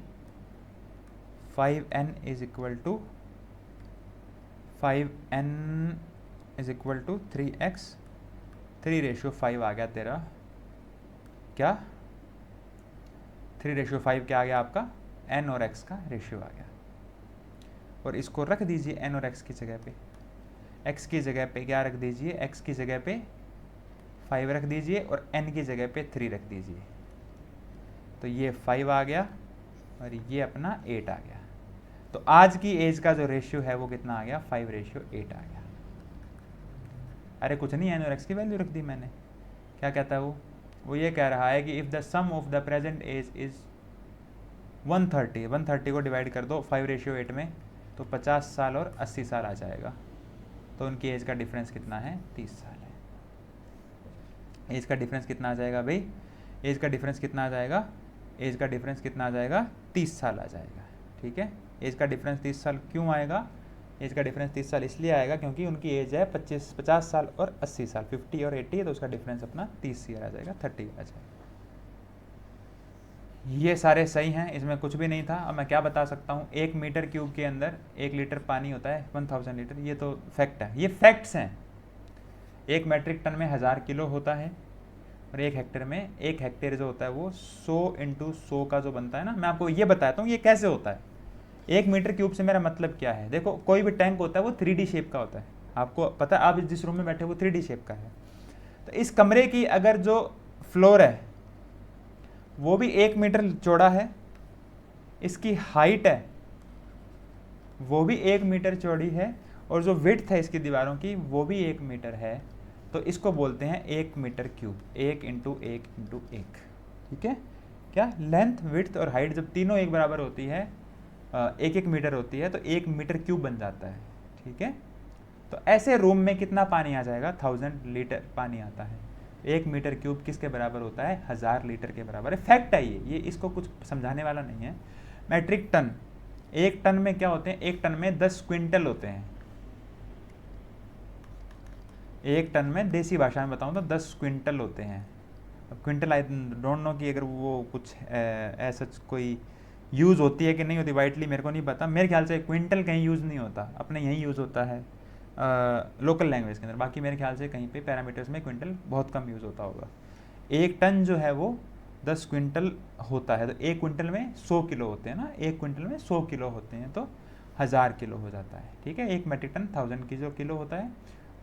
5n is equal to 3x, 3:5 आ गया तेरा। क्या, 3:5 क्या आ गया आपका, n और x का रेशियो आ गया। और इसको रख दीजिए n और x की जगह पे। x की जगह पे क्या रख दीजिए, x की जगह पे 5 रख दीजिए और n की जगह पे 3 रख दीजिए। तो ये 5 आ गया और ये अपना 8 आ गया। तो आज की एज का जो रेशियो है वो कितना आ गया, 5:8 आ गया। अरे कुछ नहीं, n और x की वैल्यू रख दी मैंने। क्या कहता है वो ये कह रहा है कि if the sum of the present age is 130, 130 को डिवाइड कर दो 5:8 में, तो 50 साल और 80 साल आ जाएगा। तो उनकी एज का डिफरेंस कितना है, 30 साल है। एज का डिफरेंस कितना आ जाएगा भाई, एज का डिफरेंस कितना आ जाएगा, एज का डिफरेंस कितना आ जाएगा, 30 साल आ जाएगा। ठीक है, एज का डिफरेंस 30 साल क्यों आएगा, एज का डिफरेंस 30 साल इसलिए आएगा क्योंकि उनकी एज है 50 साल और 80 साल, 50 और 80 है, तो उसका डिफरेंस अपना 30 ईयर आ जाएगा, 30 आ जाएगा। ये सारे सही हैं, इसमें कुछ भी नहीं था। अब मैं क्या बता सकता हूँ, 1 मीटर क्यूब के अंदर 1 लीटर पानी होता है, 1000 लीटर, ये तो फैक्ट है, ये फैक्ट्स हैं। 1 मेट्रिक टन में 1000 किलो होता है और 1 हेक्टेयर में, 1 हेक्टेयर जो होता है वो 100 × 100 का जो बनता है ना। मैं आपको ये बताता हूँ ये कैसे होता है। 1 मीटर क्यूब से मेरा मतलब क्या है, देखो कोई भी टैंक होता है वो 3D शेप का होता है, आपको पता है। आप जिस रूम में बैठे वो 3D शेप का है। तो इस कमरे की अगर जो फ्लोर है वो भी 1 मीटर चौड़ा है, इसकी हाइट है वो भी 1 मीटर चौड़ी है, और जो विड्थ है इसकी दीवारों की वो भी 1 मीटर है। तो इसको बोलते हैं 1 मीटर क्यूब, 1 × 1 × 1। ठीक है, क्या लेंथ, विड्थ और हाइट जब तीनों एक बराबर होती है, 1-1 मीटर होती है, तो 1 मीटर क्यूब बन जाता है। ठीक है, तो ऐसे रूम में कितना पानी आ जाएगा, 1000 लीटर पानी आता है। 1 मीटर क्यूब किसके बराबर होता है, 1000 लीटर के बराबर है। फैक्ट है ये इसको कुछ समझाने वाला नहीं है। मैट्रिक टन, 1 टन में क्या होते हैं, 1 टन में 10 क्विंटल होते हैं। 1 टन में देसी भाषा में बताऊं तो 10 क्विंटल होते हैं। अब क्विंटल आई डोंट नो कि अगर वो कुछ ऐसा कोई यूज़ होती है कि नहीं होती, वाइडली मेरे को नहीं पता। मेरे ख्याल से क्विंटल कहीं यूज़ नहीं होता, अपने यहीं यूज़ होता है लोकल लैंग्वेज के अंदर। बाकी मेरे ख्याल से कहीं पे पैरामीटर्स में क्विंटल बहुत कम यूज़ होता होगा। 1 टन जो है वो 10 क्विंटल होता है, तो 1 क्विंटल में 100 किलो होते हैं ना, 1 क्विंटल में 100 किलो होते हैं, तो 1000 किलो हो जाता है, ठीक है। 1 मेट्रिक टन 1000 की जो किलो होता है।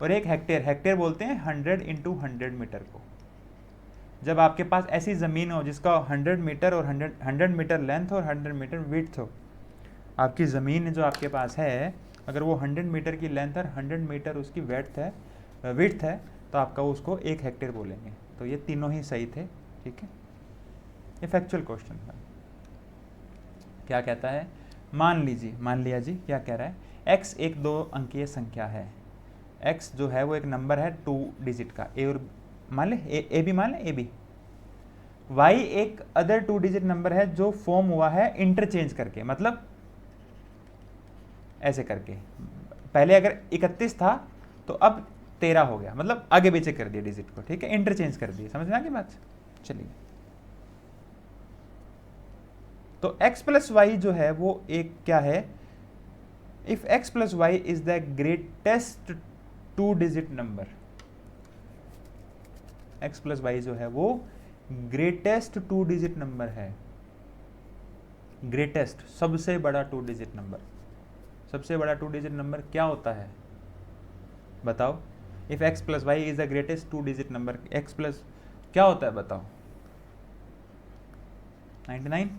और 1 हेक्टेयर, हेक्टेयर बोलते हैं 100 × 100 मीटर को। जब आपके पास ऐसी ज़मीन हो जिसका 100 मीटर और 100 मीटर लेंथ और 100 मीटर विड्थ हो, आपकी ज़मीन जो आपके पास है, अगर वो 100 मीटर की लेंथ और 100 मीटर उसकी विड्थ है, तो आपका उसको 1 हेक्टेयर बोलेंगे। तो ये तीनों ही सही थे, ठीक है। ये फैक्चुअल क्वेश्चन था। क्या कहता है, मान लिया जी, क्या कह रहा है, x एक 2 अंकीय संख्या है। x जो है वो एक नंबर है 2 डिजिट का, a और मान ले ए बी, मान ले ए बी। y एक अदर 2 डिजिट नंबर है जो फॉर्म हुआ है इंटरचेंज करके, मतलब ऐसे करके, पहले अगर 31 था तो अब 13 हो गया, मतलब आगे पीछे कर दिया डिजिट को, ठीक है, इंटरचेंज कर दिया। समझ में आ गई बात? चलिए, तो x प्लस वाई जो है वो एक क्या है, if x plus Y is the greatest 2 digit number, x plus Y जो है वो ग्रेटेस्ट 2 डिजिट नंबर है। ग्रेटेस्ट, सबसे बड़ा 2 डिजिट नंबर। सबसे बड़ा 2 डिजिट नंबर क्या होता है बताओ? If x plus Y is the greatest 2 digit number, x plus क्या होता है बताओ? 99।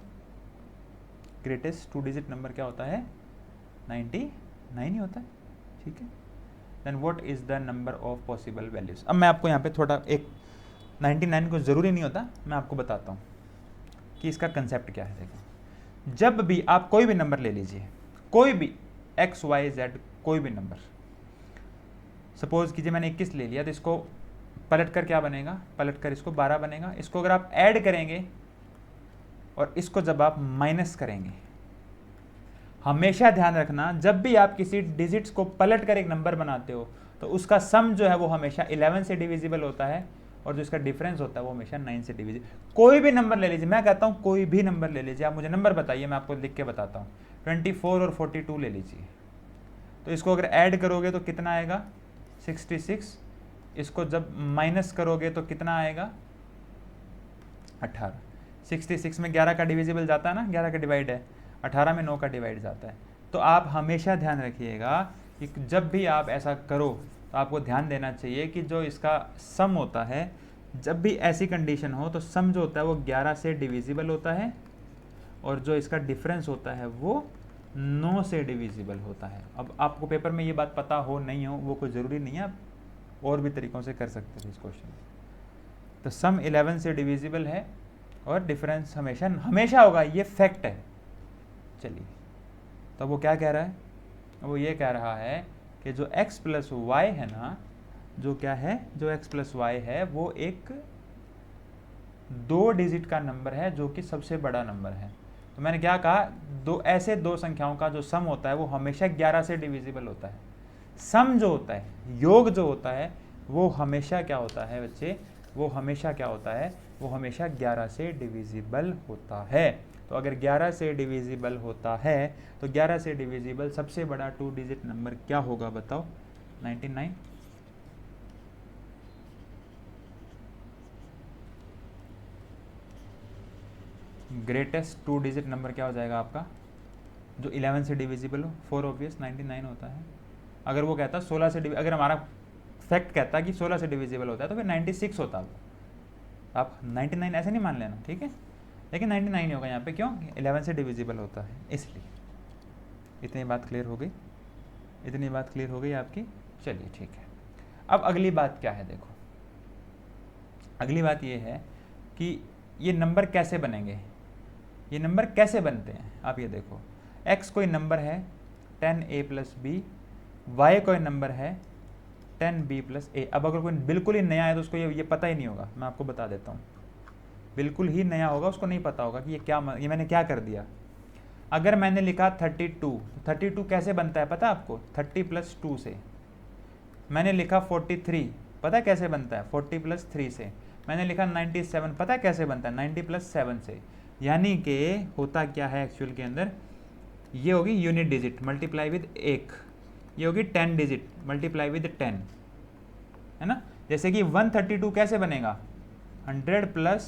ग्रेटेस्ट 2 डिजिट नंबर क्या होता है? 99 ही होता है, ठीक है। Then what is the number of possible values? अब मैं आपको यहाँ पे थोड़ा एक 99 को ज़रूरी नहीं होता, मैं आपको बताता हूँ कि इसका कंसेप्ट क्या है। देखो, जब भी आप कोई भी नंबर ले लीजिए, कोई भी x y z कोई भी नंबर, सपोज कीजिए मैंने 21 ले लिया, तो इसको पलट कर क्या बनेगा? पलट कर इसको 12 बनेगा। इसको अगर आप ऐड करेंगे और इसको जब आप माइनस करेंगे, हमेशा ध्यान रखना जब भी आप किसी डिजिट्स को पलट कर एक नंबर बनाते हो तो उसका सम जो है वो हमेशा 11 से डिविजिबल होता है, और जो इसका डिफरेंस होता है वो हमेशा 9 से डिविजिबल। कोई भी नंबर ले लीजिए, मैं कहता हूँ कोई भी नंबर ले लीजिए, आप मुझे नंबर बताइए, मैं आपको लिख के बताता हूँ। 24 और 42 ले लीजिए, तो इसको अगर ऐड करोगे तो कितना आएगा? 66। इसको जब माइनस करोगे तो कितना आएगा? 18। 66 में 11 का डिविजिबल जाता है ना, 11 का डिवाइड है, 18 में 9 का डिवाइड जाता है। तो आप हमेशा ध्यान रखिएगा कि जब भी आप ऐसा करो तो आपको ध्यान देना चाहिए कि जो इसका सम होता है, जब भी ऐसी कंडीशन हो तो सम जो होता है वो 11 से डिविजिबल होता है, और जो इसका डिफरेंस होता है वो 9 से डिविजिबल होता है। अब आपको पेपर में ये बात पता हो नहीं हो वो कोई ज़रूरी नहीं है, आप और भी तरीक़ों से कर सकते थे इस क्वेश्चन। तो सम 11 से डिविजिबल है और डिफरेंस हमेशा होगा, ये फैक्ट है। चलिए, तो वो क्या कह रहा है? वो ये कह रहा है कि जो x प्लस वाई है ना, जो क्या है, जो x प्लस वाई है वो एक 2 डिजिट का नंबर है जो कि सबसे बड़ा नंबर है। तो मैंने क्या कहा, ऐसे दो संख्याओं का जो सम होता है वो हमेशा 11 से डिविजिबल होता है। सम जो होता है, योग जो होता है, वो हमेशा क्या होता है बच्चे? वो हमेशा क्या होता है? वो हमेशा 11 से डिविजिबल होता है। तो अगर 11 से डिविजिबल होता है तो 11 से डिविजिबल सबसे बड़ा 2 डिजिट नंबर क्या होगा बताओ? 99। ग्रेटेस्ट 2 डिजिट नंबर क्या हो जाएगा आपका? जो 11 से डिविजिबल हो, 4 ऑब्वियस 99 होता है। अगर वो कहता 16 से अगर हमारा फैक्ट कहता कि 16 से डिविजिबल होता है तो फिर 96 होता। आप 99 ऐसे नहीं मान लेना, ठीक है, लेकिन 99 होगा यहाँ पे। क्यों? 11 से डिविजिबल होता है, इसलिए। इतनी बात क्लियर हो गई? इतनी बात क्लियर हो गई आपकी? चलिए ठीक है। अब अगली बात क्या है? देखो, अगली बात ये है कि ये नंबर कैसे बनेंगे, ये नंबर कैसे बनते हैं। आप ये देखो, x कोई नंबर है 10a प्लस बी, y कोई नंबर है 10b प्लस a। अब अगर कोई बिल्कुल ही नया है तो उसको ये पता ही नहीं होगा, मैं आपको बता देता हूँ। बिल्कुल ही नया होगा उसको नहीं पता होगा कि ये मैंने क्या कर दिया। अगर मैंने लिखा 32, तो 32 कैसे बनता है पता है आपको? 30 प्लस 2 से। मैंने लिखा 43, पता है कैसे बनता है? 40 प्लस 3 से। मैंने लिखा 97, पता है कैसे बनता है? 90 प्लस 7 से। यानी कि होता क्या है एक्चुअल के अंदर, ये होगी यूनिट डिजिट मल्टीप्लाई विद 1, ये होगी 10 डिजिट मल्टीप्लाई विद 10, है ना। जैसे कि 132 कैसे बनेगा? 100 प्लस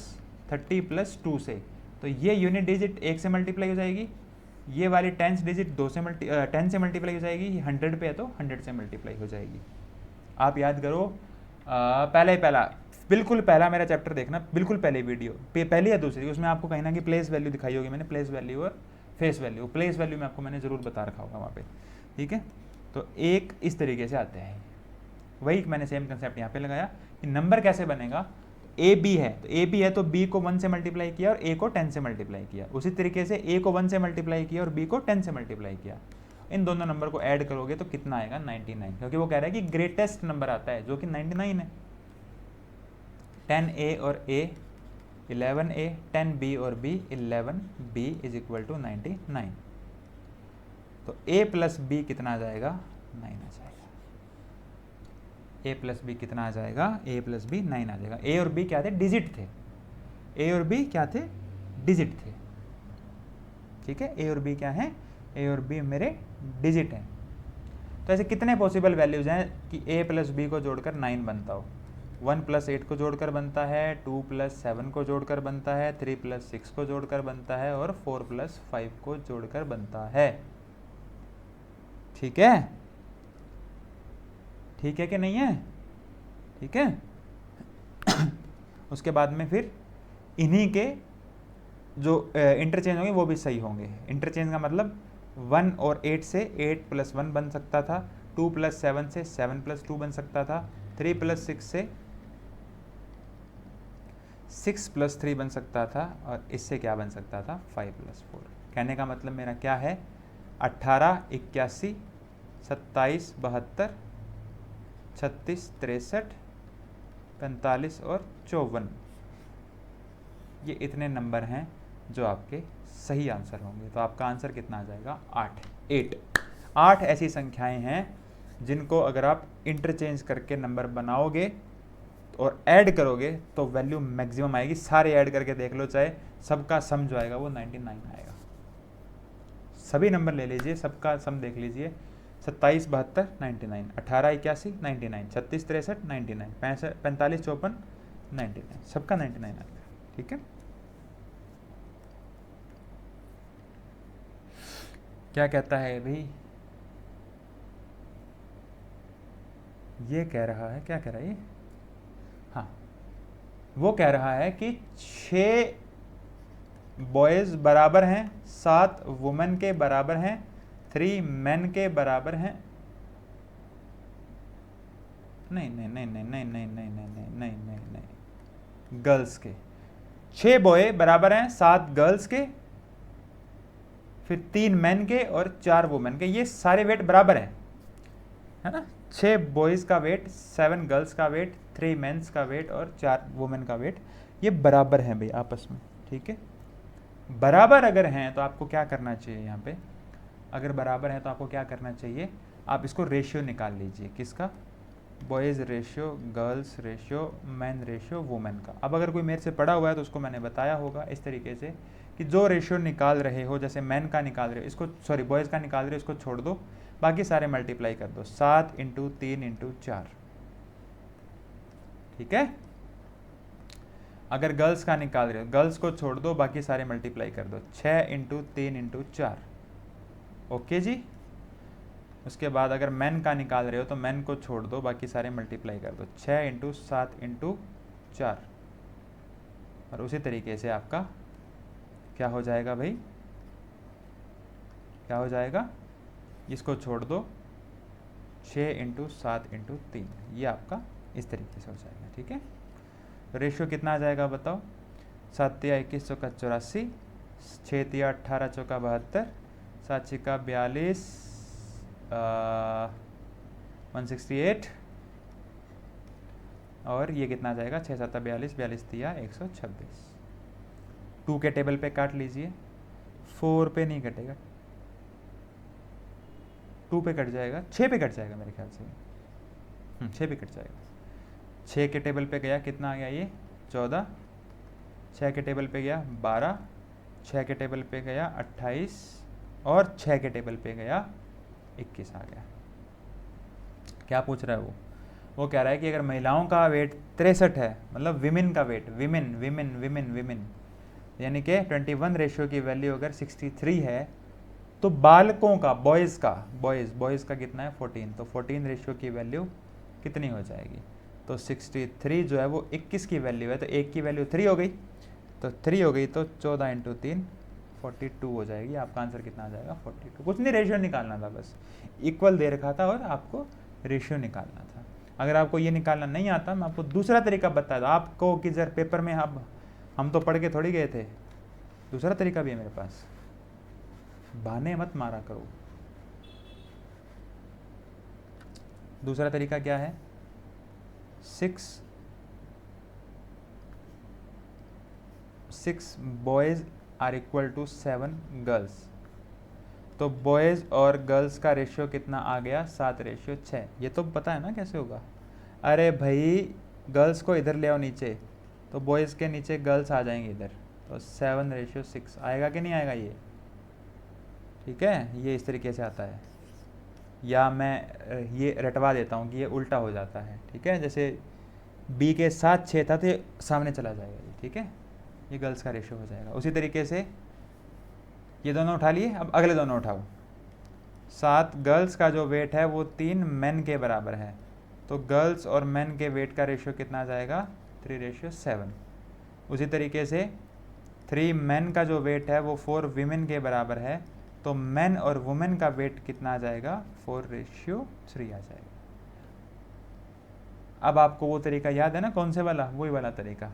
30 प्लस 2 से, तो ये यूनिट डिजिट 1 से मल्टीप्लाई हो जाएगी, ये वाली टेंस डिजिट 10 से मल्टीप्लाई हो जाएगी, ये 100 पे है तो 100 से मल्टीप्लाई हो जाएगी। आप याद करो, पहला बिल्कुल पहला मेरा चैप्टर देखना, बिल्कुल पहले वीडियो पहली या दूसरी, उसमें आपको कहीं ना कि प्लेस वैल्यू दिखाई होगी मैंने, प्लेस वैल्यू और फेस वैल्यू। प्लेस वैल्यू में आपको मैंने ज़रूर बता रखा होगा वहाँ पे, ठीक है। तो एक इस तरीके से आते हैं, वही मैंने सेम कंसेप्ट यहाँ पे लगाया कि नंबर कैसे बनेगा। ए बी है तो ए बी है तो बी को 1 से मल्टीप्लाई किया और ए को 10 से मल्टीप्लाई किया, उसी तरीके से ए को 1 से मल्टीप्लाई किया और बी को 10 से मल्टीप्लाई किया। इन दोनों नंबर को ऐड करोगे तो कितना आएगा 99, क्योंकि वो कह रहा है कि ग्रेटेस्ट नंबर आता है जो कि 99 है। 10a और a 11a, 10b और b 11b is equal to 99। तो a प्लस b कितना आ जाएगा 9 आ जाएगा। a प्लस b कितना आ जाएगा, a प्लस b 9 आ जाएगा। a और b क्या थे, डिजिट थे। a और b क्या थे, डिजिट थे, ठीक है। a और b क्या है, a और b मेरे डिजिट हैं। तो ऐसे कितने पॉसिबल वैल्यूज हैं कि a प्लस b को जोड़कर 9 बनता हो। 1 प्लस 8 को जोड़कर बनता है, 2 प्लस 7 को जोड़कर बनता है, 3 प्लस 6 को जोड़कर बनता है और 4 प्लस 5 को जोड़कर बनता है, ठीक है। ठीक है कि नहीं है, ठीक है। उसके बाद में फिर इन्हीं के जो इंटरचेंज होंगे वो भी सही होंगे। इंटरचेंज का मतलब 1 और 8 से 8 प्लस 1 बन सकता था, 2 प्लस 7 से 7 प्लस 2 बन सकता था, 3 प्लस 6 से 6 प्लस 3 बन सकता था, और इससे क्या बन सकता था 5 प्लस 4। कहने का मतलब मेरा क्या है, 18, 81, 27, 72, 36, 63, 45 और 54, ये इतने नंबर हैं जो आपके सही आंसर होंगे। तो आपका आंसर कितना आ जाएगा 8 ऐसी संख्याएं हैं जिनको अगर आप इंटरचेंज करके नंबर बनाओगे और ऐड करोगे तो वैल्यू मैक्सिमम आएगी। सारे ऐड करके देख लो, चाहे सबका सम जो आएगा वो 99 आएगा। सभी नंबर ले लीजिए, सबका सम देख लीजिए, 27, 72, 99, 18, 81, 99, 36, 63, 99, 45, 54, 99, सबका 99 आएगा, ठीक है। क्या कहता है भाई, ये कह रहा है, क्या कह रहा है ये, हाँ वो कह रहा है कि 6 बॉयज़ बराबर हैं, 7 वुमेन के बराबर हैं, 3 मेन के बराबर हैं। नहीं नहीं नहीं नहीं नहीं नहीं नहीं नहीं नहीं नहीं नहीं नहीं, गर्ल्स के 6 बॉय बराबर हैं 7 गर्ल्स के, फिर 3 मेन के और 4 वुमेन के। ये सारे वेट बराबर है ना। 6 बॉयज़ का वेट, 7 गर्ल्स का वेट, 3 मेंस का वेट और 4 वुमेन का वेट, ये बराबर हैं भाई आपस में, ठीक है। बराबर अगर हैं तो आपको क्या करना चाहिए, यहाँ पे अगर बराबर है तो आपको क्या करना चाहिए, आप इसको रेशियो निकाल लीजिए। किसका, boys ratio, girls ratio, man ratio, women का। अब अगर कोई मेरे से पढ़ा हुआ है तो उसको मैंने बताया होगा इस तरीके से कि जो रेशियो निकाल रहे हो, जैसे मैन का निकाल रहे हो इसको, सॉरी बॉयज़ का निकाल रहे हो इसको छोड़ दो, बाकी सारे मल्टीप्लाई कर दो, 7 × 3 × 4, ठीक है। अगर गर्ल्स का निकाल रहे हो, गर्ल्स को छोड़ दो, बाकी सारे मल्टीप्लाई कर दो, 6 × 3 × 4, ओके जी। उसके बाद अगर मैन का निकाल रहे हो तो मैन को छोड़ दो, बाकी सारे मल्टीप्लाई कर दो, 6 × 7 × 4, और उसी तरीके से आपका क्या हो जाएगा भाई, क्या हो जाएगा, इसको छोड़ दो, 6 × 7 × 3, ये आपका इस तरीके से हो जाएगा, ठीक है। रेशियो कितना आ जाएगा बताओ, 7 × 21 = 84, 6 × 18 = 72, 7 × 42 168, और ये कितना आ जाएगा 6 × 7 = 42, 42 × 3 = 126। 2 के टेबल पे काट लीजिए, 4 पे नहीं कटेगा, 2 पे कट जाएगा, 6 पे कट जाएगा मेरे ख्याल से, 6 पे कट जाएगा। 6 के टेबल पे गया, कितना आ गया ये 14, 6 के टेबल पे गया 12, 6 के टेबल पे गया 28, और 6 के टेबल पे गया 21 आ गया। क्या पूछ रहा है वो, वो कह रहा है कि अगर महिलाओं का वेट 63 है, मतलब विमेन का weight, women women women women, यानी कि 21 रेशियो की वैल्यू अगर 63 है, तो बालकों का, बॉयज़ का कितना है 14, तो 14 रेशियो की वैल्यू कितनी हो जाएगी? तो 63 जो है वो 21 की वैल्यू है, तो एक की वैल्यू 3 हो गई, तो 3 हो गई, तो 14 इंटू 3 42 हो जाएगी। आपका आंसर कितना आ जाएगा? 42। कुछ नहीं, रेशियो निकालना था, बस इक्वल दे रखा था और आपको रेशियो निकालना था। अगर आपको ये निकालना नहीं आता, मैं आपको दूसरा तरीका बता दूँ आपको कि जर पेपर में हम तो पढ़ के थोड़ी गए थे, दूसरा तरीका भी है मेरे पास, बहाने मत मारा करो। दूसरा तरीका क्या है? 6 boys are equal to 7 girls, तो बॉयज़ और गर्ल्स का रेशियो कितना आ गया? 7:6। ये तो पता है ना कैसे होगा? अरे भाई गर्ल्स को इधर ले आओ नीचे, तो बॉयज़ के नीचे गर्ल्स आ जाएंगे इधर, तो 7:6 आएगा कि नहीं आएगा ये? ठीक है, ये इस तरीके से आता है, या मैं ये रटवा देता हूँ कि ये उल्टा हो जाता है। ठीक है, जैसे बी के साथ 6 था तो ये सामने चला जाएगा ये। ठीक है, ये गर्ल्स का रेशियो हो जाएगा। उसी तरीके से ये दोनों उठा लिए, अब अगले दोनों उठाओ। 7 गर्ल्स का जो वेट है वो 3 मेन के बराबर है, तो गर्ल्स और मेन के वेट का रेशियो कितना आ जाएगा? 3:7। उसी तरीके से 3 मेन का जो वेट है वो 4 वीमेन के बराबर है, तो मेन और वुमेन का वेट कितना आ जाएगा? 4:3 आ जाएगा। अब आपको वो तरीका याद है ना, कौन से वाला? वही वाला तरीका,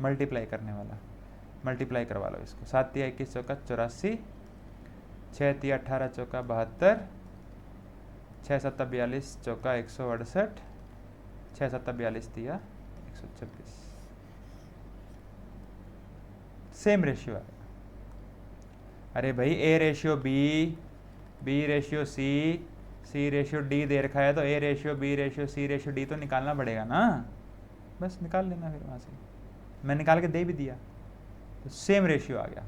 मल्टीप्लाई करने वाला। मल्टीप्लाई करवा लो इसको। 7 तिया 21 चौका 84, 6 तिया 18 चौका 72, 6 सत्ता 42 चौका 168, 6 सत्ता 42 तिया 126। सेम रेशियो आएगा। अरे भाई A ratio B ratio C ratio D दे रखा है, तो A ratio B ratio C ratio D तो निकालना पड़ेगा ना, बस निकाल लेना फिर वहाँ से। मैं निकाल के दे भी दिया, तो सेम रेशियो आ गया।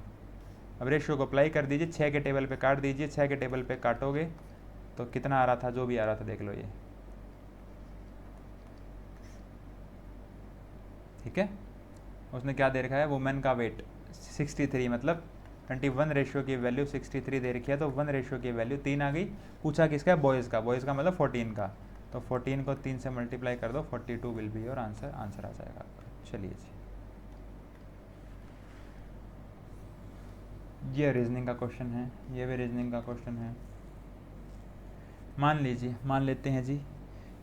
अब रेशियो को अप्लाई कर दीजिए, 6 के टेबल पे काट दीजिए, 6 के टेबल पे काटोगे तो कितना आ रहा था? जो भी आ रहा था देख लो ये। ठीक है, उसने क्या दे रखा है? वुमेन का वेट 63, मतलब 21 रेशियो की वैल्यू 63 दे रखी है, तो 1 रेशियो की वैल्यू 3 आ गई। पूछा किसका है? बॉयज़ का मतलब 14 का, तो 14 को 3 से मल्टीप्लाई कर दो, 42 विल बी और आंसर आ जाएगा आपका। चलिए जी, ये रीजनिंग का क्वेश्चन है, ये भी रीजनिंग का क्वेश्चन है। मान लेते हैं जी,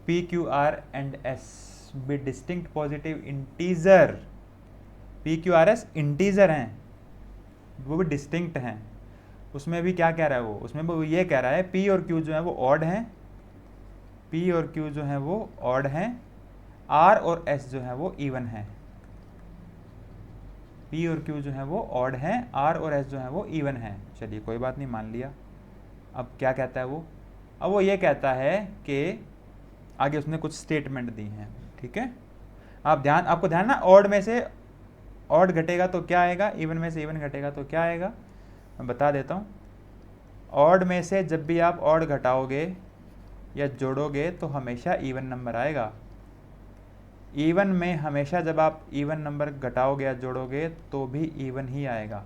P Q R and S be distinct positive integer, P Q R S integer हैं, वो भी डिस्टिंक्ट हैं। उसमें भी क्या कह रहा है वो? उसमें वो ये कह रहा है पी और क्यू जो है वो ऑड हैं, पी और क्यू जो है वो ऑड हैं, आर और एस जो है वो इवन हैं। पी और क्यू जो है वो ऑड हैं, आर और एस जो है वो इवन हैं। चलिए कोई बात नहीं, मान लिया। अब क्या कहता है वो? अब वो ये कहता है कि आगे उसने कुछ स्टेटमेंट दी हैं। ठीक है, आपको ध्यान ना, ऑड में से ऑड घटेगा तो क्या आएगा, इवन में से इवन घटेगा तो क्या आएगा? मैं बता देता हूँ। ऑड में से जब भी आप ऑड घटाओगे या जोड़ोगे तो हमेशा इवन नंबर आएगा। इवन में हमेशा जब आप इवन नंबर घटाओगे या जोड़ोगे तो भी इवन ही आएगा।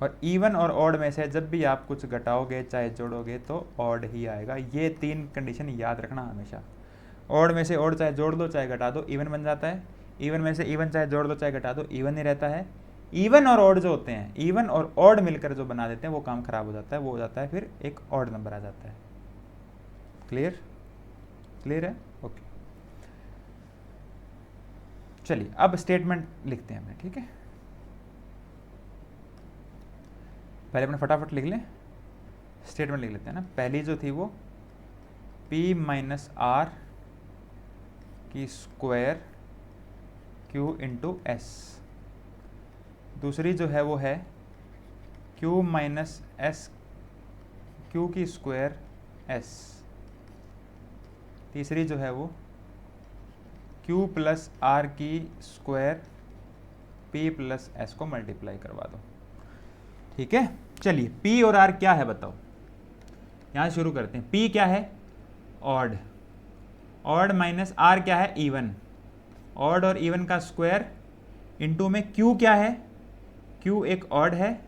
और इवन और ऑड में से जब भी आप कुछ घटाओगे चाहे जोड़ोगे तो ऑड ही आएगा। ये 3 कंडीशन याद रखना हमेशा। ऑड में से ऑड चाहे जोड़ दो चाहे घटा दो इवन बन जाता है, इवन में से इवन चाहे जोड़ दो चाहे घटा दो इवन ही रहता है। इवन और ऑड जो होते हैं, इवन और ऑड मिलकर जो बना देते हैं वो काम खराब हो जाता है, वो हो जाता है फिर एक ऑड नंबर आ जाता है। क्लियर है? ओके, चलिए अब स्टेटमेंट लिखते हैं हमने। ठीक है, पहले अपने फटाफट लिख लें, स्टेटमेंट लिख लेते हैं ना। पहली जो थी वो p माइनस आर की स्क्वायर q इंटू एस, दूसरी जो है वो है q माइनस एस q की स्क्वायर s, तीसरी जो है वो q प्लस आर की स्क्वायर p प्लस s को मल्टीप्लाई करवा दो। ठीक है, चलिए p और r क्या है बताओ, यहाँ शुरू करते हैं। p क्या है? ऑड, ऑड माइनस आर क्या है, इवन। ऑड और इवन का स्क्वायर इनटू में क्यू क्या है, क्यू एक ऑड है,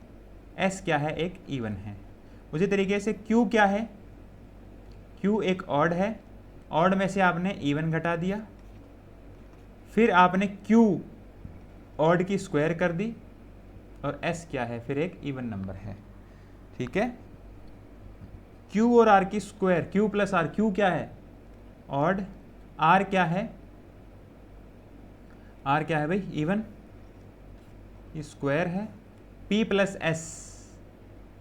एस क्या है, एक इवन है। उसी तरीके से क्यू क्या है, क्यू एक ऑड है, ऑड में से आपने इवन घटा दिया, फिर आपने क्यू ऑड की स्क्वायर कर दी, और एस क्या है, फिर एक इवन नंबर है। ठीक है, क्यू और आर की square, Q plus R, Q क्या है ऑड, आर क्या है, आर क्या है भाई इवन, ये स्क्वायर है, पी प्लस एस,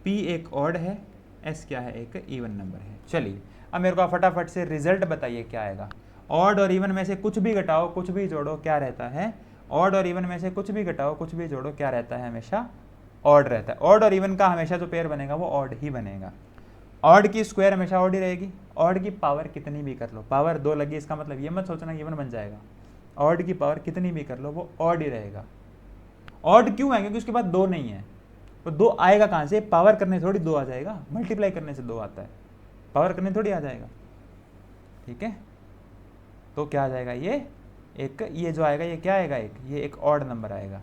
पी एक ऑड है, एस क्या है, एक इवन नंबर है। चलिए अब मेरे को फटाफट से रिजल्ट बताइए क्या आएगा। ऑड और इवन में से कुछ भी घटाओ कुछ भी जोड़ो क्या रहता है, ऑड और इवन में से कुछ भी घटाओ कुछ भी जोड़ो क्या रहता है, हमेशा ऑड रहता है। ऑड और इवन का हमेशा जो पेयर बनेगा वो ऑड ही बनेगा। ऑड की स्क्वायर हमेशा ऑड ही रहेगी। ऑड की पावर कितनी भी कर लो, पावर 2 लगी इसका मतलब ये मत सोचना इवन बन जाएगा। ऑड की पावर कितनी भी कर लो वो ऑड ही रहेगा। ऑड क्यों है, क्योंकि उसके बाद 2 नहीं है, तो 2 आएगा कहाँ से, पावर करने से थोड़ी 2 आ जाएगा, मल्टीप्लाई करने से 2 आता है, पावर करने थोड़ी आ जाएगा। ठीक है, तो क्या आ जाएगा ये एक, ये जो आएगा ये क्या आएगा, एक ये एक ऑड नंबर आएगा,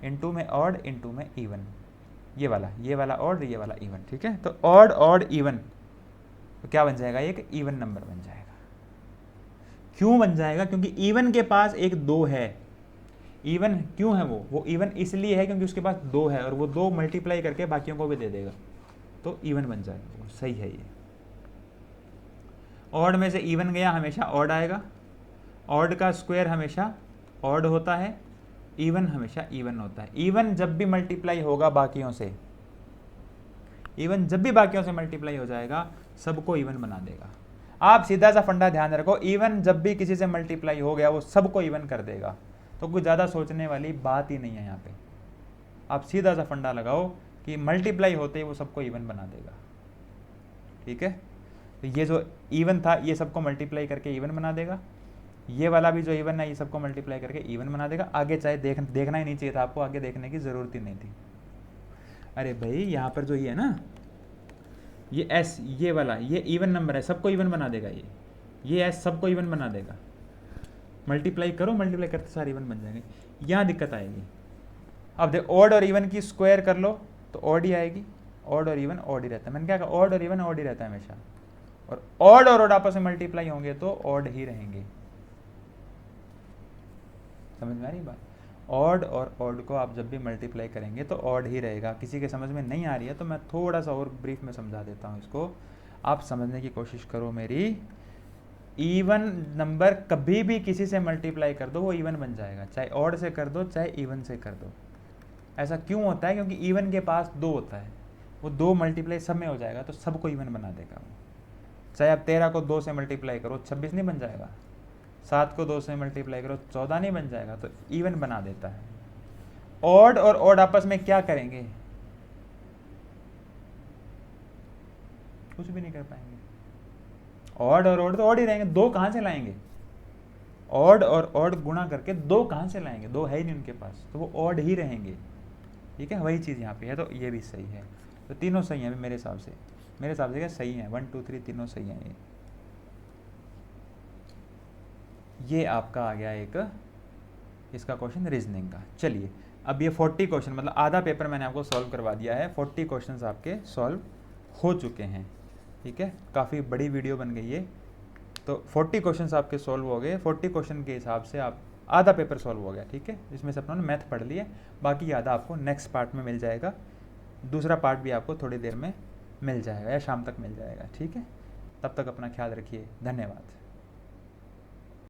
इनटू में ऑड इनटू में इवन, ये वाला ऑड ये वाला इवन। ठीक है, तो ऑड ऑड इवन तो क्या बन जाएगा, एक इवन नंबर बन जाएगा। क्यों बन जाएगा, क्योंकि इवन के पास एक 2 है। इवन क्यों है वो इवन इसलिए है क्योंकि उसके पास 2 है, और वो 2 मल्टीप्लाई करके बाकियों को भी दे देगा, तो इवन बन जाएगा। सही है ये। ऑड में से इवन गया हमेशा ऑड आएगा, ऑड का स्क्वायर हमेशा ऑड होता है, इवन हमेशा इवन होता है। इवन जब भी मल्टीप्लाई होगा बाकियों से, इवन जब भी बाकियों से मल्टीप्लाई हो जाएगा सबको इवन बना देगा। आप सीधा सा फंडा ध्यान रखो, इवन जब भी किसी से मल्टीप्लाई हो गया वो सबको इवन कर देगा, तो कुछ ज़्यादा सोचने वाली बात ही नहीं है यहाँ पे। आप सीधा सा फंडा लगाओ कि मल्टीप्लाई होते ही वो सबको इवन बना देगा। ठीक है, तो ये जो इवन था ये सबको मल्टीप्लाई करके इवन बना देगा, ये वाला भी जो इवन है ये सबको मल्टीप्लाई करके इवन बना देगा। आगे चाहे देखना ही नहीं चाहिए था आपको, आगे देखने की ज़रूरत ही नहीं थी। अरे भाई यहाँ पर जो ये है ना, ये एस ये वाला ये इवन नंबर है, सबको इवन बना देगा ये एस सबको इवन बना देगा। मल्टीप्लाई करो, मल्टीप्लाई करते सारे इवन बन जाएंगे, यहाँ दिक्कत आएगी। अब देखो ऑड और इवन की स्क्वायर कर लो तो ऑड ही आएगी, ऑड और इवन ऑड ही रहता है। मैंने क्या कहा, ऑड और इवन ऑड ही रहता है हमेशा, और ऑड आपस में मल्टीप्लाई होंगे तो ऑड ही रहेंगे। समझ में आ रही बात? ऑड और ऑड को आप जब भी मल्टीप्लाई करेंगे तो ऑड ही रहेगा। किसी के समझ में नहीं आ रही है तो मैं थोड़ा सा और ब्रीफ में समझा देता हूँ इसको, आप समझने की कोशिश करो मेरी। इवन नंबर कभी भी किसी से मल्टीप्लाई कर दो वो इवन बन जाएगा, चाहे ऑड से कर दो चाहे इवन से कर दो। ऐसा क्यों होता है, क्योंकि इवन के पास 2 होता है, वो 2 मल्टीप्लाई सब में हो जाएगा तो सबको इवन बना देगा वो। चाहे आप 13 को 2 से मल्टीप्लाई करो 26 नहीं बन जाएगा, 7 को 2 से मल्टीप्लाई करो 14 नहीं बन जाएगा, तो इवन बना देता है। ऑड और ऑड आपस में क्या करेंगे, कुछ भी नहीं कर पाएंगे। ऑड और ऑड तो ऑड ही रहेंगे, 2 कहाँ से लाएंगे, ऑड और ऑड गुणा करके 2 कहाँ से लाएंगे, 2 है ही नहीं उनके पास, तो वो ऑड ही रहेंगे। ठीक है, वही चीज़ यहाँ पे है, तो ये भी सही है। तो तीनों सही हैं मेरे हिसाब से, क्या सही है, 1 2 3 तीनों सही हैं। ये आपका आ गया एक इसका क्वेश्चन रीजनिंग का। चलिए अब ये 40 क्वेश्चन, मतलब आधा पेपर मैंने आपको सॉल्व करवा दिया है, 40 क्वेश्चंस आपके सॉल्व हो चुके हैं। ठीक है, काफ़ी बड़ी वीडियो बन गई है, तो 40 क्वेश्चंस आपके सॉल्व हो गए। 40 क्वेश्चन के हिसाब से आप आधा पेपर सॉल्व हो गया। ठीक है, इसमें से अपनों ने मैथ पढ़ लिया, बाकी आधा आपको नेक्स्ट पार्ट में मिल जाएगा, दूसरा पार्ट भी आपको थोड़ी देर में मिल जाएगा या शाम तक मिल जाएगा। ठीक है, तब तक अपना ख्याल रखिए, धन्यवाद।